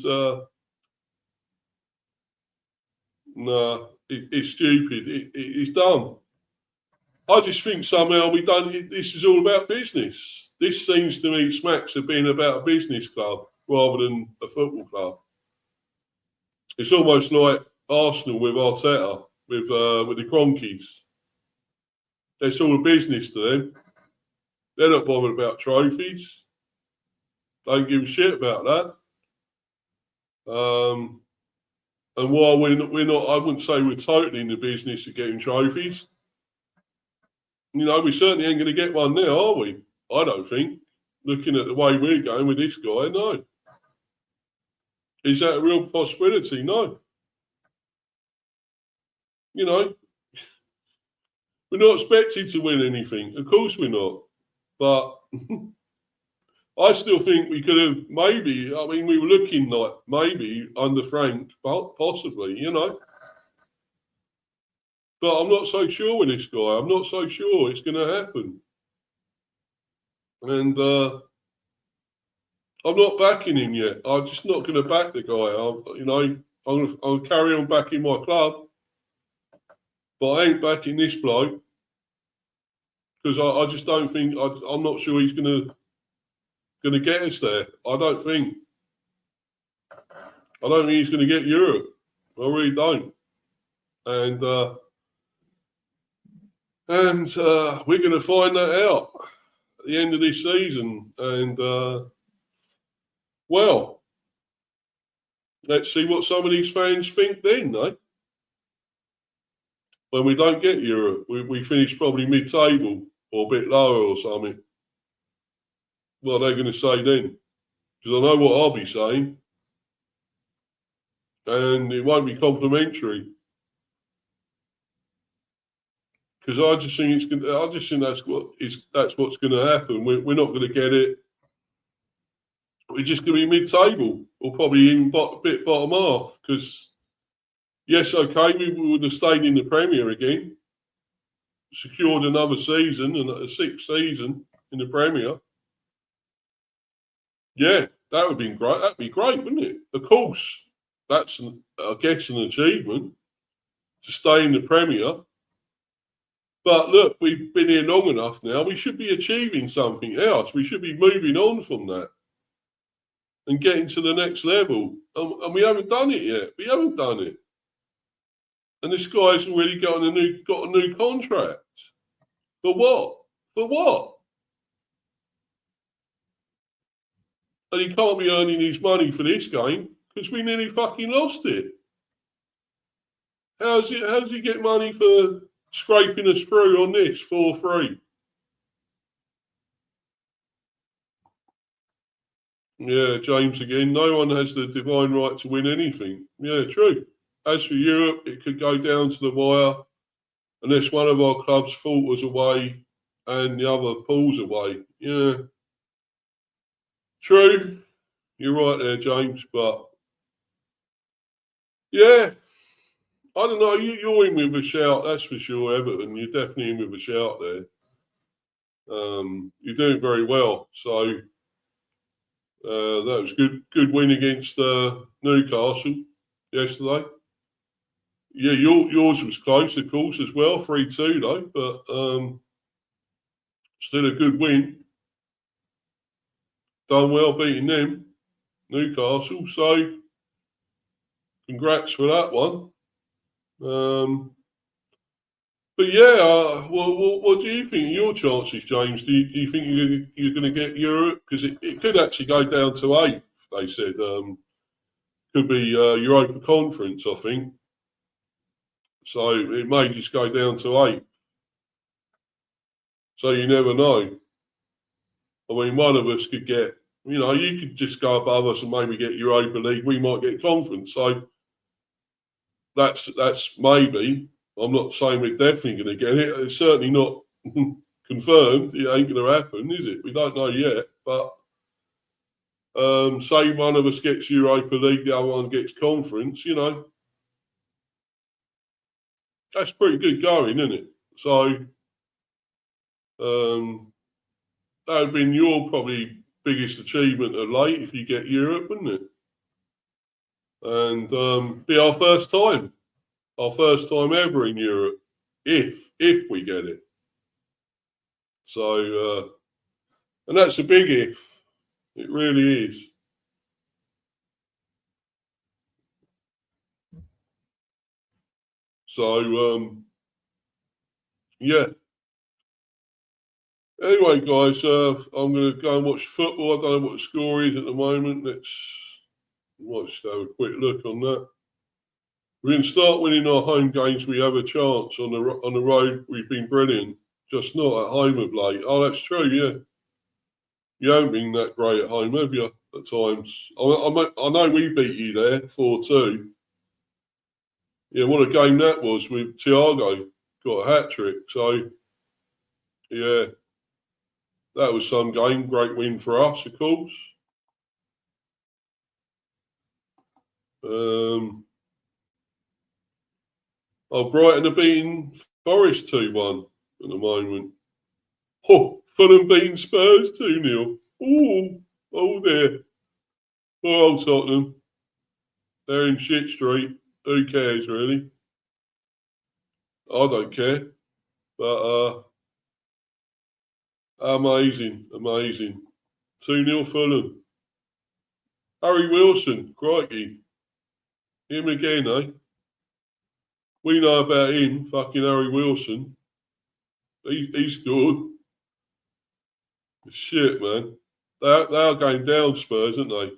no, it's stupid. It's dumb. I just think somehow we don't. This is all about business. This seems to me smacks of being about a business club rather than a football club. It's almost like Arsenal with Arteta, with the Cronkies. It's all a business to them. They're not bothered about trophies. They don't give a shit about that. And while we're not, I wouldn't say we're totally in the business of getting trophies. You know, we certainly ain't going to get one now, are we? I don't think. Looking at the way we're going with this guy, no. Is that a real possibility? No. You know, we're not expected to win anything. Of course we're not. But I still think we could have maybe, I mean, we were looking like maybe under Frank, possibly, you know. But I'm not so sure with this guy. I'm not so sure it's going to happen. And I'm not backing him yet. I'm just not going to back the guy. I'll carry on backing my club. But I ain't backing this bloke. Because I just don't think, I'm not sure he's going to get us there. I don't think he's going to get Europe. I really don't. And we're going to find that out at the end of this season. And, well, let's see what some of these fans think then, eh? When we don't get Europe, we finish probably mid-table or a bit lower or something. What are they going to say then? Because I know what I'll be saying. And it won't be complimentary. Because I just think that's what's going to happen. We're not going to get it. We're just going to be mid-table, or probably even a bit bottom half. Because yes, okay, we would have stayed in the Premier again, secured another season and a sixth season in the Premier. Yeah, that would have been great. That'd be great, wouldn't it? Of course, that's I guess an achievement to stay in the Premier. But look, we've been here long enough now. We should be achieving something else. We should be moving on from that and getting to the next level. And we haven't done it yet. We haven't done it. And this guy's already got a new contract. For what? For what? And he can't be earning his money for this game because we nearly fucking lost it. How does he get money for scraping us through on this 4-3? Yeah, James again. No one has the divine right to win anything. Yeah, true. As for Europe, it could go down to the wire unless one of our clubs falters away and the other pulls away. Yeah, true. You're right there, James. But yeah, I don't know. You're in with a shout, that's for sure, Everton. You're definitely in with a shout there. You're doing very well. So that was good win against Newcastle yesterday. Yeah, yours was close, of course, as well, 3-2 though, but still a good win. Done well beating them, Newcastle. So congrats for that one. But yeah, what do you think of your chances, James? Do you think you're going to get Europe? Because it could actually go down to 8th, they said. Could be Europa Conference, I think. So it may just go down to 8th. So you never know. I mean, one of us could get, you could just go above us and maybe get Europa League. We might get Conference. So that's maybe. I'm not saying we're definitely going to get it. It's certainly not confirmed. It ain't going to happen, is it? We don't know yet. But say one of us gets Europa League, the other one gets Conference. That's pretty good going, isn't it? So that would have been your probably biggest achievement of late if you get Europe, wouldn't it? And be our first time ever in Europe, if we get it. So, and that's a big if. It really is. So, yeah. Anyway, guys, I'm going to go and watch football. I don't know what the score is at the moment. Might just have a quick look on that. We can start winning our home games. We have a chance on the road. We've been brilliant, just not at home of late. Oh, that's true. Yeah, you haven't been that great at home, have you? At times, I know we beat you there 4-2. Yeah, what a game that was with Thiago got a hat trick. So yeah, that was some game. Great win for us, of course. Brighton are beating Forest 2-1 at the moment. Oh, Fulham beating Spurs 2-0. Oh there. Poor old Tottenham. They're in shit street. Who cares, really? I don't care. But amazing. 2-0 Fulham. Harry Wilson, crikey. Him again, eh? We know about him, fucking Harry Wilson. He's good. Shit, man. They are going down, Spurs, aren't they?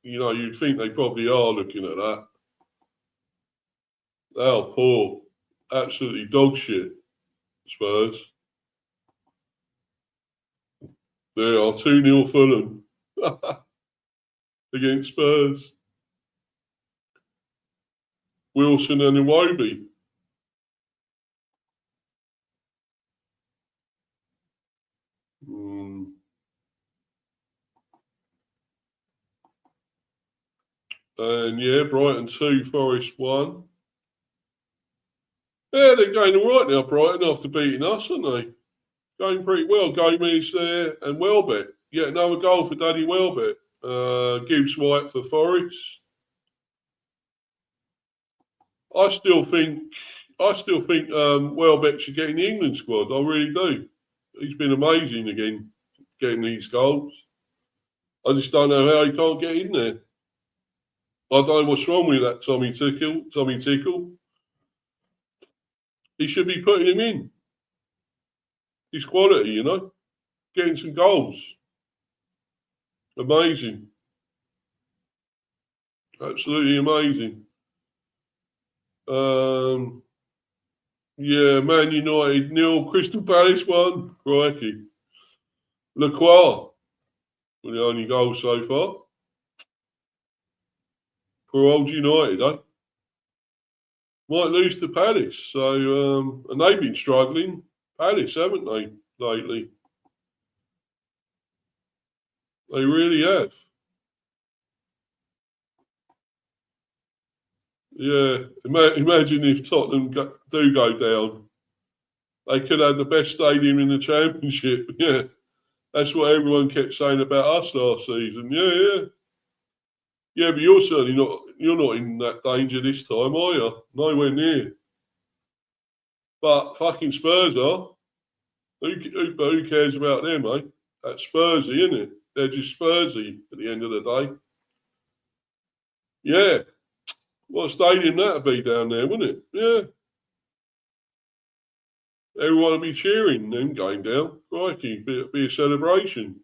You'd think they probably are looking at that. They are poor. Absolutely dog shit, Spurs. They are 2-0 Fulham against Spurs. Wilson and Iwobi. And yeah, Brighton 2, Forest 1. Yeah, they're going all right now, Brighton, after beating us, aren't they? Going pretty well. Gomez there and Welbeck. Yet another goal for Danny Welbeck. Gibbs White for Forest. I still think Welbeck should get in the England squad. I really do. He's been amazing again, getting these goals. I just don't know how he can't get in there. I don't know what's wrong with that Tommy Tickle. He should be putting him in. His quality, getting some goals. Amazing. Absolutely amazing. Yeah, Man United 0, Crystal Palace 1. Crikey. Lacroix. with the only goal so far. Poor old United, eh? Might lose to Palace. So, and they've been struggling. Palace, haven't they, lately? They really have. Yeah. Imagine if Tottenham do go down. They could have the best stadium in the Championship. Yeah. That's what everyone kept saying about us last season. Yeah. Yeah, but you're certainly not. You're not in that danger this time, are you? Nowhere near. But fucking Spurs are. Who cares about them, mate? That's Spursy, isn't it? They're just Spursy at the end of the day. Yeah. What a stadium that'd be down there, wouldn't it? Yeah. Everyone would be cheering them going down. Crikey, be a celebration.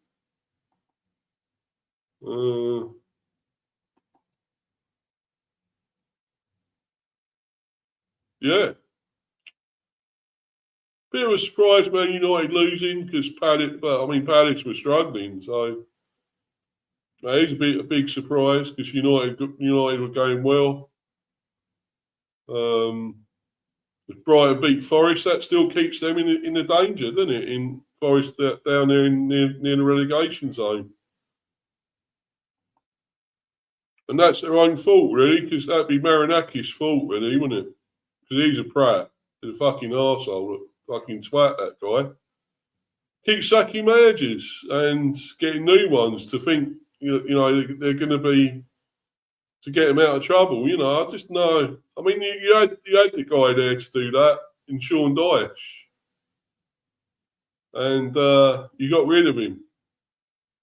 Yeah. Bit of a surprise, Man United losing because Palace were struggling, so that is a big surprise because United were going well. If Brighton beat Forest, that still keeps them in the danger, doesn't it? In Forest down there near the relegation zone, and that's their own fault, really, because that'd be Marinakis' fault, really, wouldn't it? Because he's a prat, he's a fucking arsehole, fucking twat, that guy. Keep sacking managers and getting new ones to think they're going to be to get them out of trouble. I just know. I mean, you had the guy there to do that in Sean Dyche, and you got rid of him.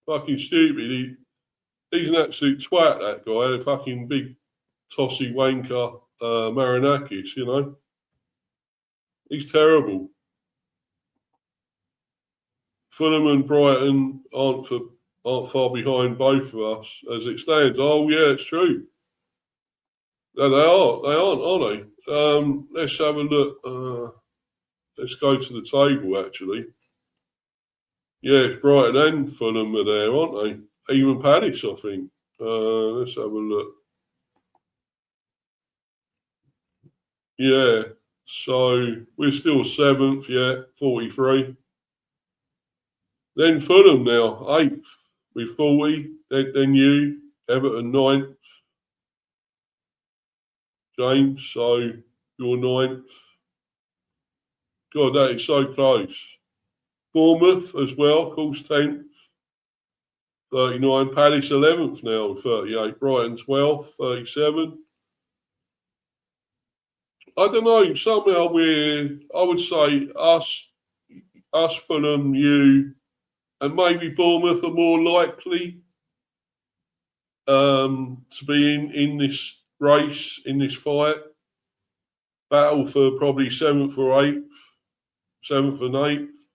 Fucking stupid. He's an absolute twat. That guy, a fucking big tossy wanker, Marinakis. He's terrible. Fulham and Brighton aren't far behind both of us as it stands. Oh yeah, it's true. No, they aren't they? Let's have a look. Let's go to the table actually. Yeah, it's Brighton and Fulham are there, aren't they? Even Palace, I think. Let's have a look. Yeah, so we're still 7th, yeah, 43. Then Fulham now, 8th with 40. Then you, Everton 9th. James, so you're 9th. God, that is so close. Bournemouth as well, of course, 10th. 39. Palace 11th now with 38. Brighton 12th, 37. I don't know, somehow I would say us, Fulham, you, and maybe Bournemouth are more likely to be in this race, in this fight. Battle for probably 7th or 8th, 7th and 8th.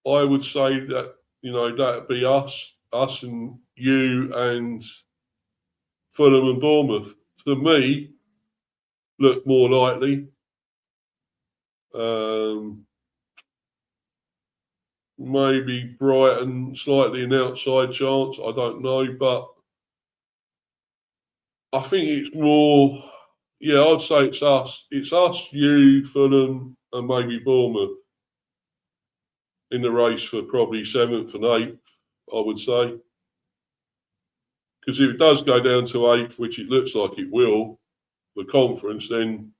I would say that, that'd be us and you and Fulham and Bournemouth. To me, look more likely. Maybe Brighton, slightly an outside chance. I don't know, but I think it's more. Yeah, I'd say it's us. It's us, you, Fulham, and maybe Bournemouth in the race for probably 7th and 8th. I would say, because if it does go down to 8th, which it looks like it will, the conference, then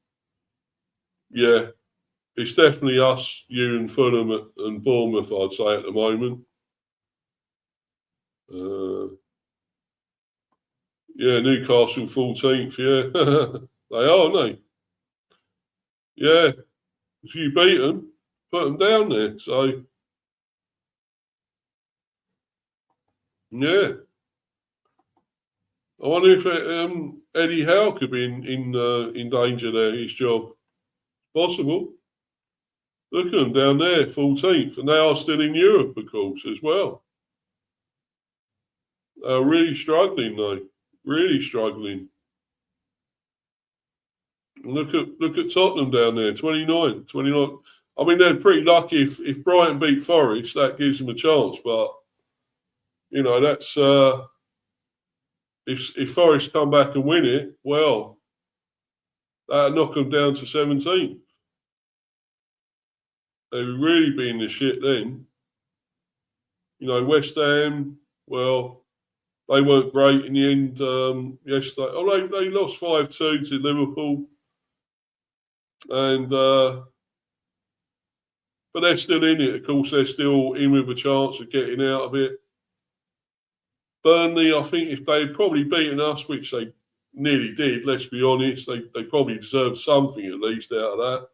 yeah, it's definitely us, you, and Fulham and Bournemouth. I'd say at the moment. Yeah, Newcastle 14th. Yeah, they are, aren't they? Yeah, if you beat them, put them down there. So yeah, I wonder if Eddie Howe could be in danger there. His job possible. Look at them down there, 14th, and they are still in Europe, of course, as well. They're really struggling, though. Really struggling. Look at Tottenham down there, 29. I mean, they're pretty lucky if Brighton beat Forest, that gives them a chance. But You know, that's if Forest come back and win it, well, that'll knock them down to 17th. They would really be in the shit then. You know, West Ham, well, they weren't great in the end yesterday. Oh, they lost 5-2 to Liverpool. And but they're still in it. Of course, they're still in with a chance of getting out of it. Burnley, I think if they had probably beaten us, which they nearly did, let's be honest, they probably deserved something at least out of that.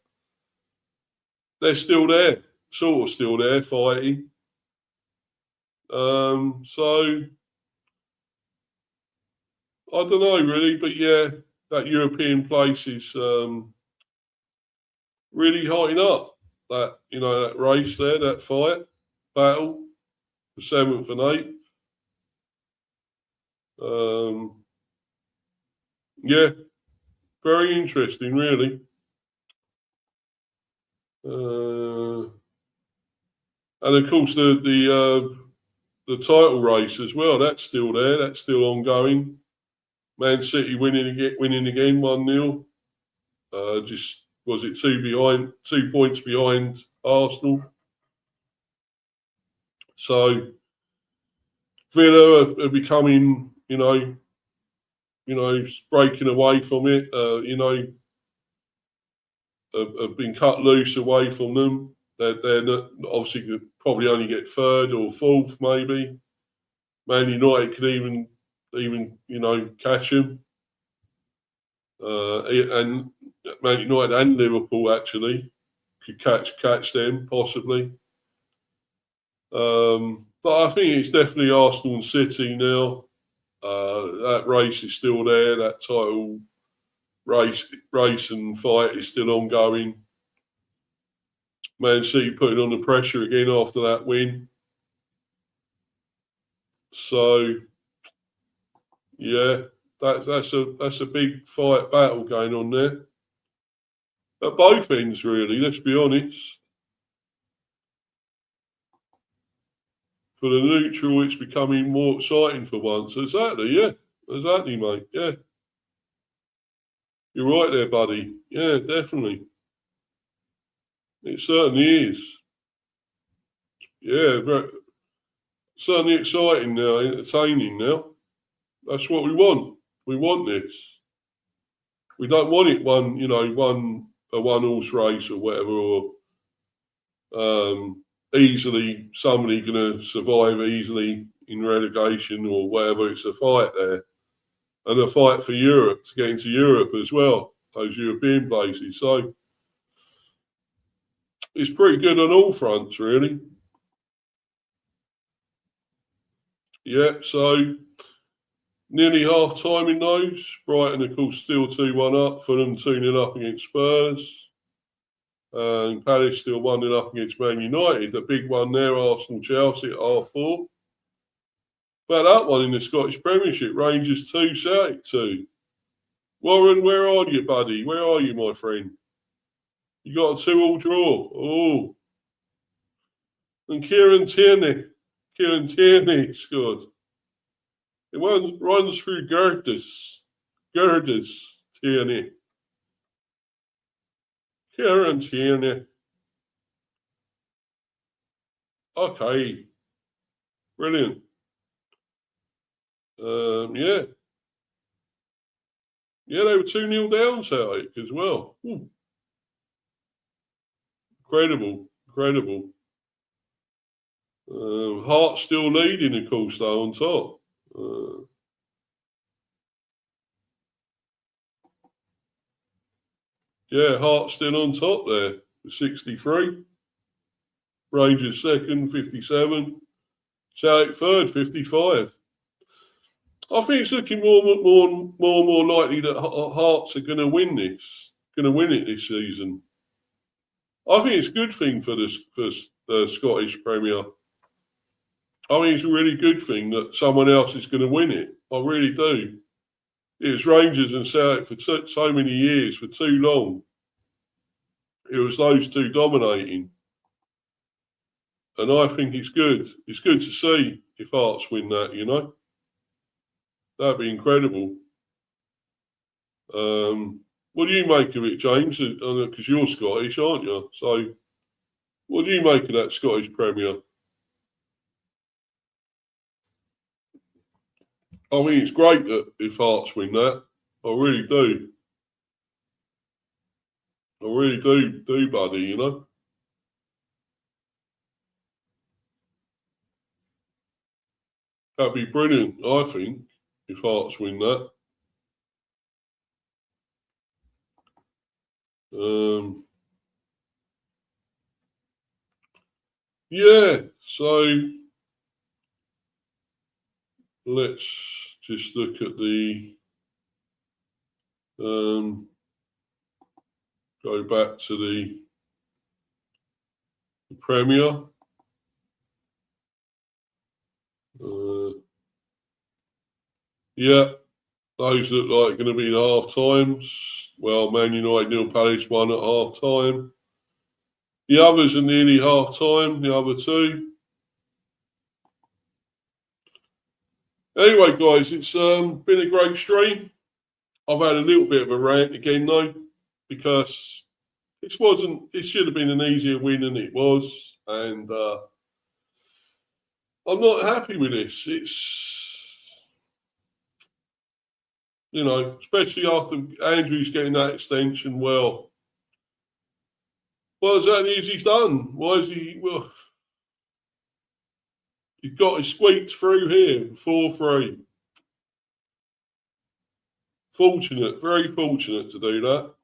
They're still there, sort of still there, fighting. So I don't know really, but yeah, that European place is really hotting up. That that race there, that fight, battle, the 7th and 8th. Yeah, very interesting, really. And of course, the title race as well. That's still there. That's still ongoing. Man City winning again, 1-0. Just was it 2 points behind Arsenal. So Villa are becoming, breaking away from it. Have been cut loose away from them. They're not, obviously could probably only get 3rd or 4th, maybe. Man United could even catch them. And Man United and Liverpool actually could catch them possibly. But I think it's definitely Arsenal and City now. That race is still there. That title race and fight is still ongoing. Man City putting on the pressure again after that win. So yeah, that's a big fight battle going on there. At both ends, really, let's be honest. For the neutral, it's becoming more exciting for once. Exactly, yeah. Exactly, mate. Yeah. You're right there, buddy. Yeah, definitely. It certainly is. Yeah, certainly exciting now, entertaining now. That's what we want. We want this. We don't want it a one-horse race or whatever, or easily somebody going to survive easily in relegation or whatever. It's a fight there, and a fight for Europe to get into Europe as well. Those European places. So it's pretty good on all fronts, really. Yeah, so nearly half time in those. Brighton, of course, still 2-1 up. Fulham 2-0 up against Spurs. And Palace still 1-0 up against Man United. The big one there, Arsenal-Chelsea at half-4. But that one in the Scottish Premiership, Rangers 2, Celtic 2. Warren, where are you, buddy? Where are you, my friend? You got a 2-2 draw. Oh. And Kieran Tierney scored. It runs through Gerdes Tierney. Kieran Tierney. Okay. Brilliant. Yeah. Yeah, they were 2-0 down, Celtic, as well. Ooh. Incredible. Hearts still leading, of course, though, on top. Yeah, Hearts still on top there, 63. Rangers second, 57. Celtic third, 55. I think it's looking more and more likely that Hearts are going to win it this season. I think it's a good thing for the Scottish Premier. I mean, it's a really good thing that someone else is going to win it. I really do. It was Rangers and Celtic for so many years, for too long. It was those two dominating. And I think it's good. It's good to see. if Hearts win that, you know. That'd be incredible. What do you make of it, James? Because you're Scottish, aren't you? So, what do you make of that Scottish Premier? I mean, it's great that if Hearts win that. I really do. I really do, buddy, you know. That'd be brilliant, I think, if Hearts win that. Yeah, so let's just look at the go back to the Premier. Yeah, those look like going to be the half times. Well, Man United, Nil Palace 1 at half time. The others are nearly half time, the other two. Anyway, guys, it's been a great stream. I've had a little bit of a rant again, though, because it should have been an easier win than it was. And I'm not happy with this. It's, you know, especially after Andrew's getting that extension. Well, what exactly has he done? Why is he? Well, he got his squeaked through here 4-3. Fortunate, very fortunate to do that.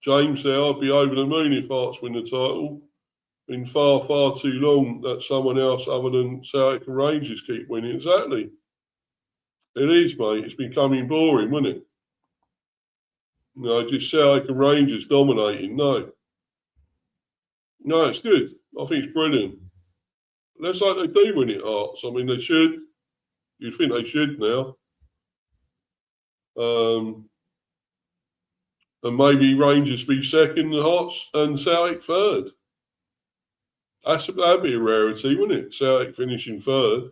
James there, I'd be over the moon if Hearts win the title. Been far, far too long that someone else other than Celtic and Rangers keep winning. Exactly. It is, mate. It's becoming boring, wouldn't it? You know, just Celtic and Rangers dominating. No, it's good. I think it's brilliant. Let's hope they do win it, Hearts. I mean, they should. You'd think they should now. And maybe Rangers be second, the Hearts and Celtic third. That'd be a rarity, wouldn't it? Celtic finishing third.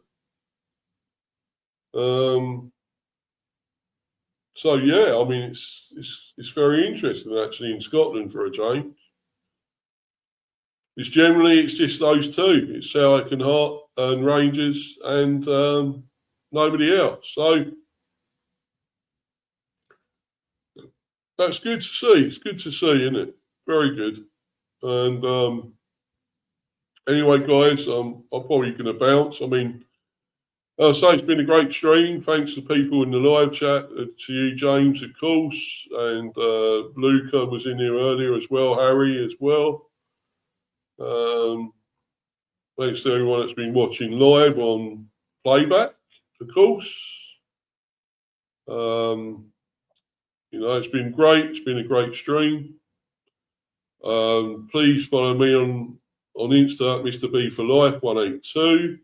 So yeah, I mean it's very interesting actually in Scotland for a change. It's just those two. It's Celtic and Heart and Rangers and nobody else. So that's good to see. It's good to see, isn't it? Very good. And anyway, guys, I'm probably going to bounce. I mean, I'll say it's been a great stream. Thanks to people in the live chat, to you, James, of course, and Luca was in here earlier as well, Harry as well. Thanks to everyone that's been watching live on playback, of course. You know, it's been great. It's been a great stream. Please follow me on Insta, Mr. B for Life 182.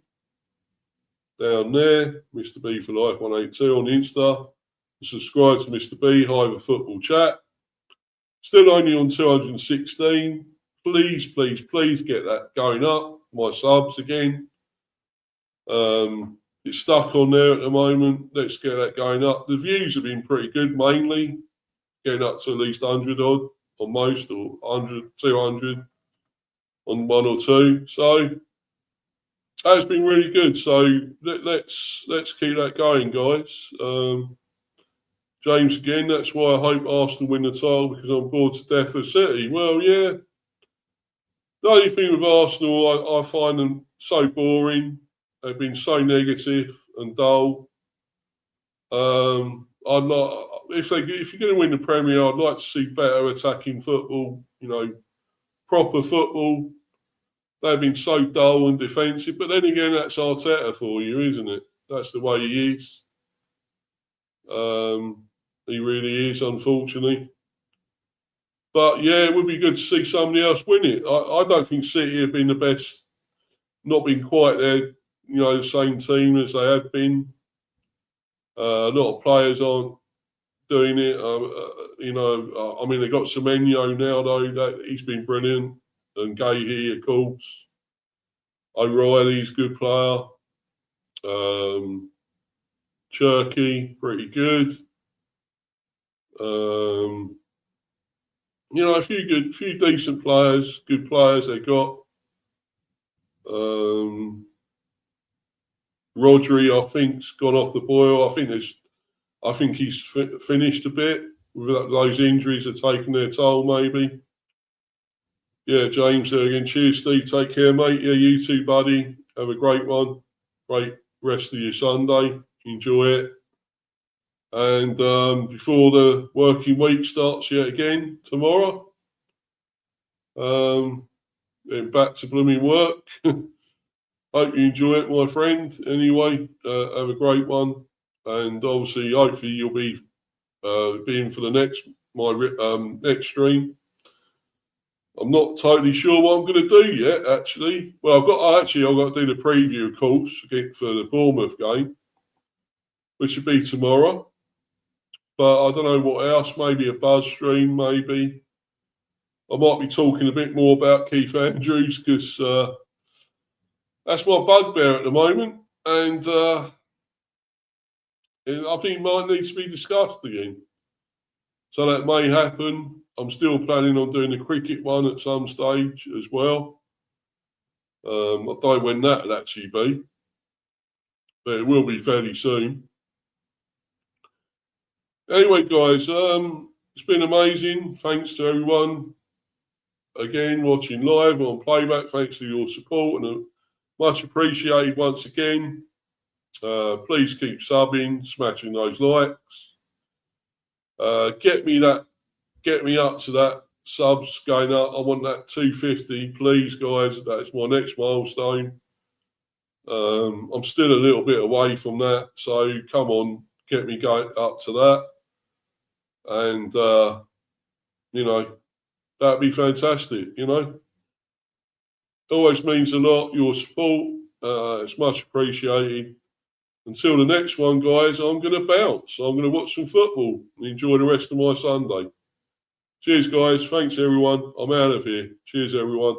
Down there, Mr. B for Life 182 on Insta. Subscribe to Mr. B, Hive Football Chat. Still only on 216. Please get that going up. My subs again. It's stuck on there at the moment. Let's get that going up. The views have been pretty good, mainly. Getting up to at least 100 odd on most, or 100, 200 on one or two. So that's been really good. So let's keep that going, guys. James again, that's why I hope Arsenal win the title, because I'm bored to death of City. Well, yeah. The only thing with Arsenal, I find them so boring. They've been so negative and dull. I'd like, if you're going to win the Premier, I'd like to see better attacking football. You know, proper football. They've been so dull and defensive, but then again, that's Arteta for you, isn't it? That's the way he is. He really is, unfortunately. But yeah, it would be good to see somebody else win it. I don't think City have been the best, not been quite there, you know, the same team as they had been. A lot of players aren't doing it. You know, I mean, they got Semenyo now, though. He's been brilliant. And Gahey, of course. O'Reilly's good player. Cherky, pretty good. You know, a few decent players, good players they got. Rodri, I think's gone off the boil. I think he's finished a bit. Those injuries are taking their toll, maybe. Yeah, James there again. Cheers, Steve. Take care, mate. Yeah, you too, buddy. Have a great one. Great rest of your Sunday. Enjoy it. And before the working week starts yet again tomorrow, then back to blooming work. Hope you enjoy it, my friend. Anyway, have a great one. And obviously, hopefully, you'll be being for the next stream. I'm not totally sure what I'm going to do yet. Actually, well, I've got to do the preview, of course, for the Bournemouth game, which will be tomorrow. But I don't know what else. Maybe a buzz stream. Maybe I might be talking a bit more about Keith Andrews because that's my bugbear at the moment, and I think it might need to be discussed again. So that may happen. I'm still planning on doing the cricket one at some stage as well. I don't know when that will actually be, but it will be fairly soon. Anyway, guys, it's been amazing. Thanks to everyone again watching live or on playback. Thanks for your support and much appreciated once again. Please keep subbing, smashing those likes. Get me up to that subs going up. I want that 250, please, guys. That's my next milestone. I'm still a little bit away from that, so come on, get me going up to that. And, you know, that'd be fantastic, you know. Always means a lot, your support. It's much appreciated. Until the next one, guys, I'm going to bounce. I'm going to watch some football and enjoy the rest of my Sunday. Cheers, guys. Thanks, everyone. I'm out of here. Cheers, everyone.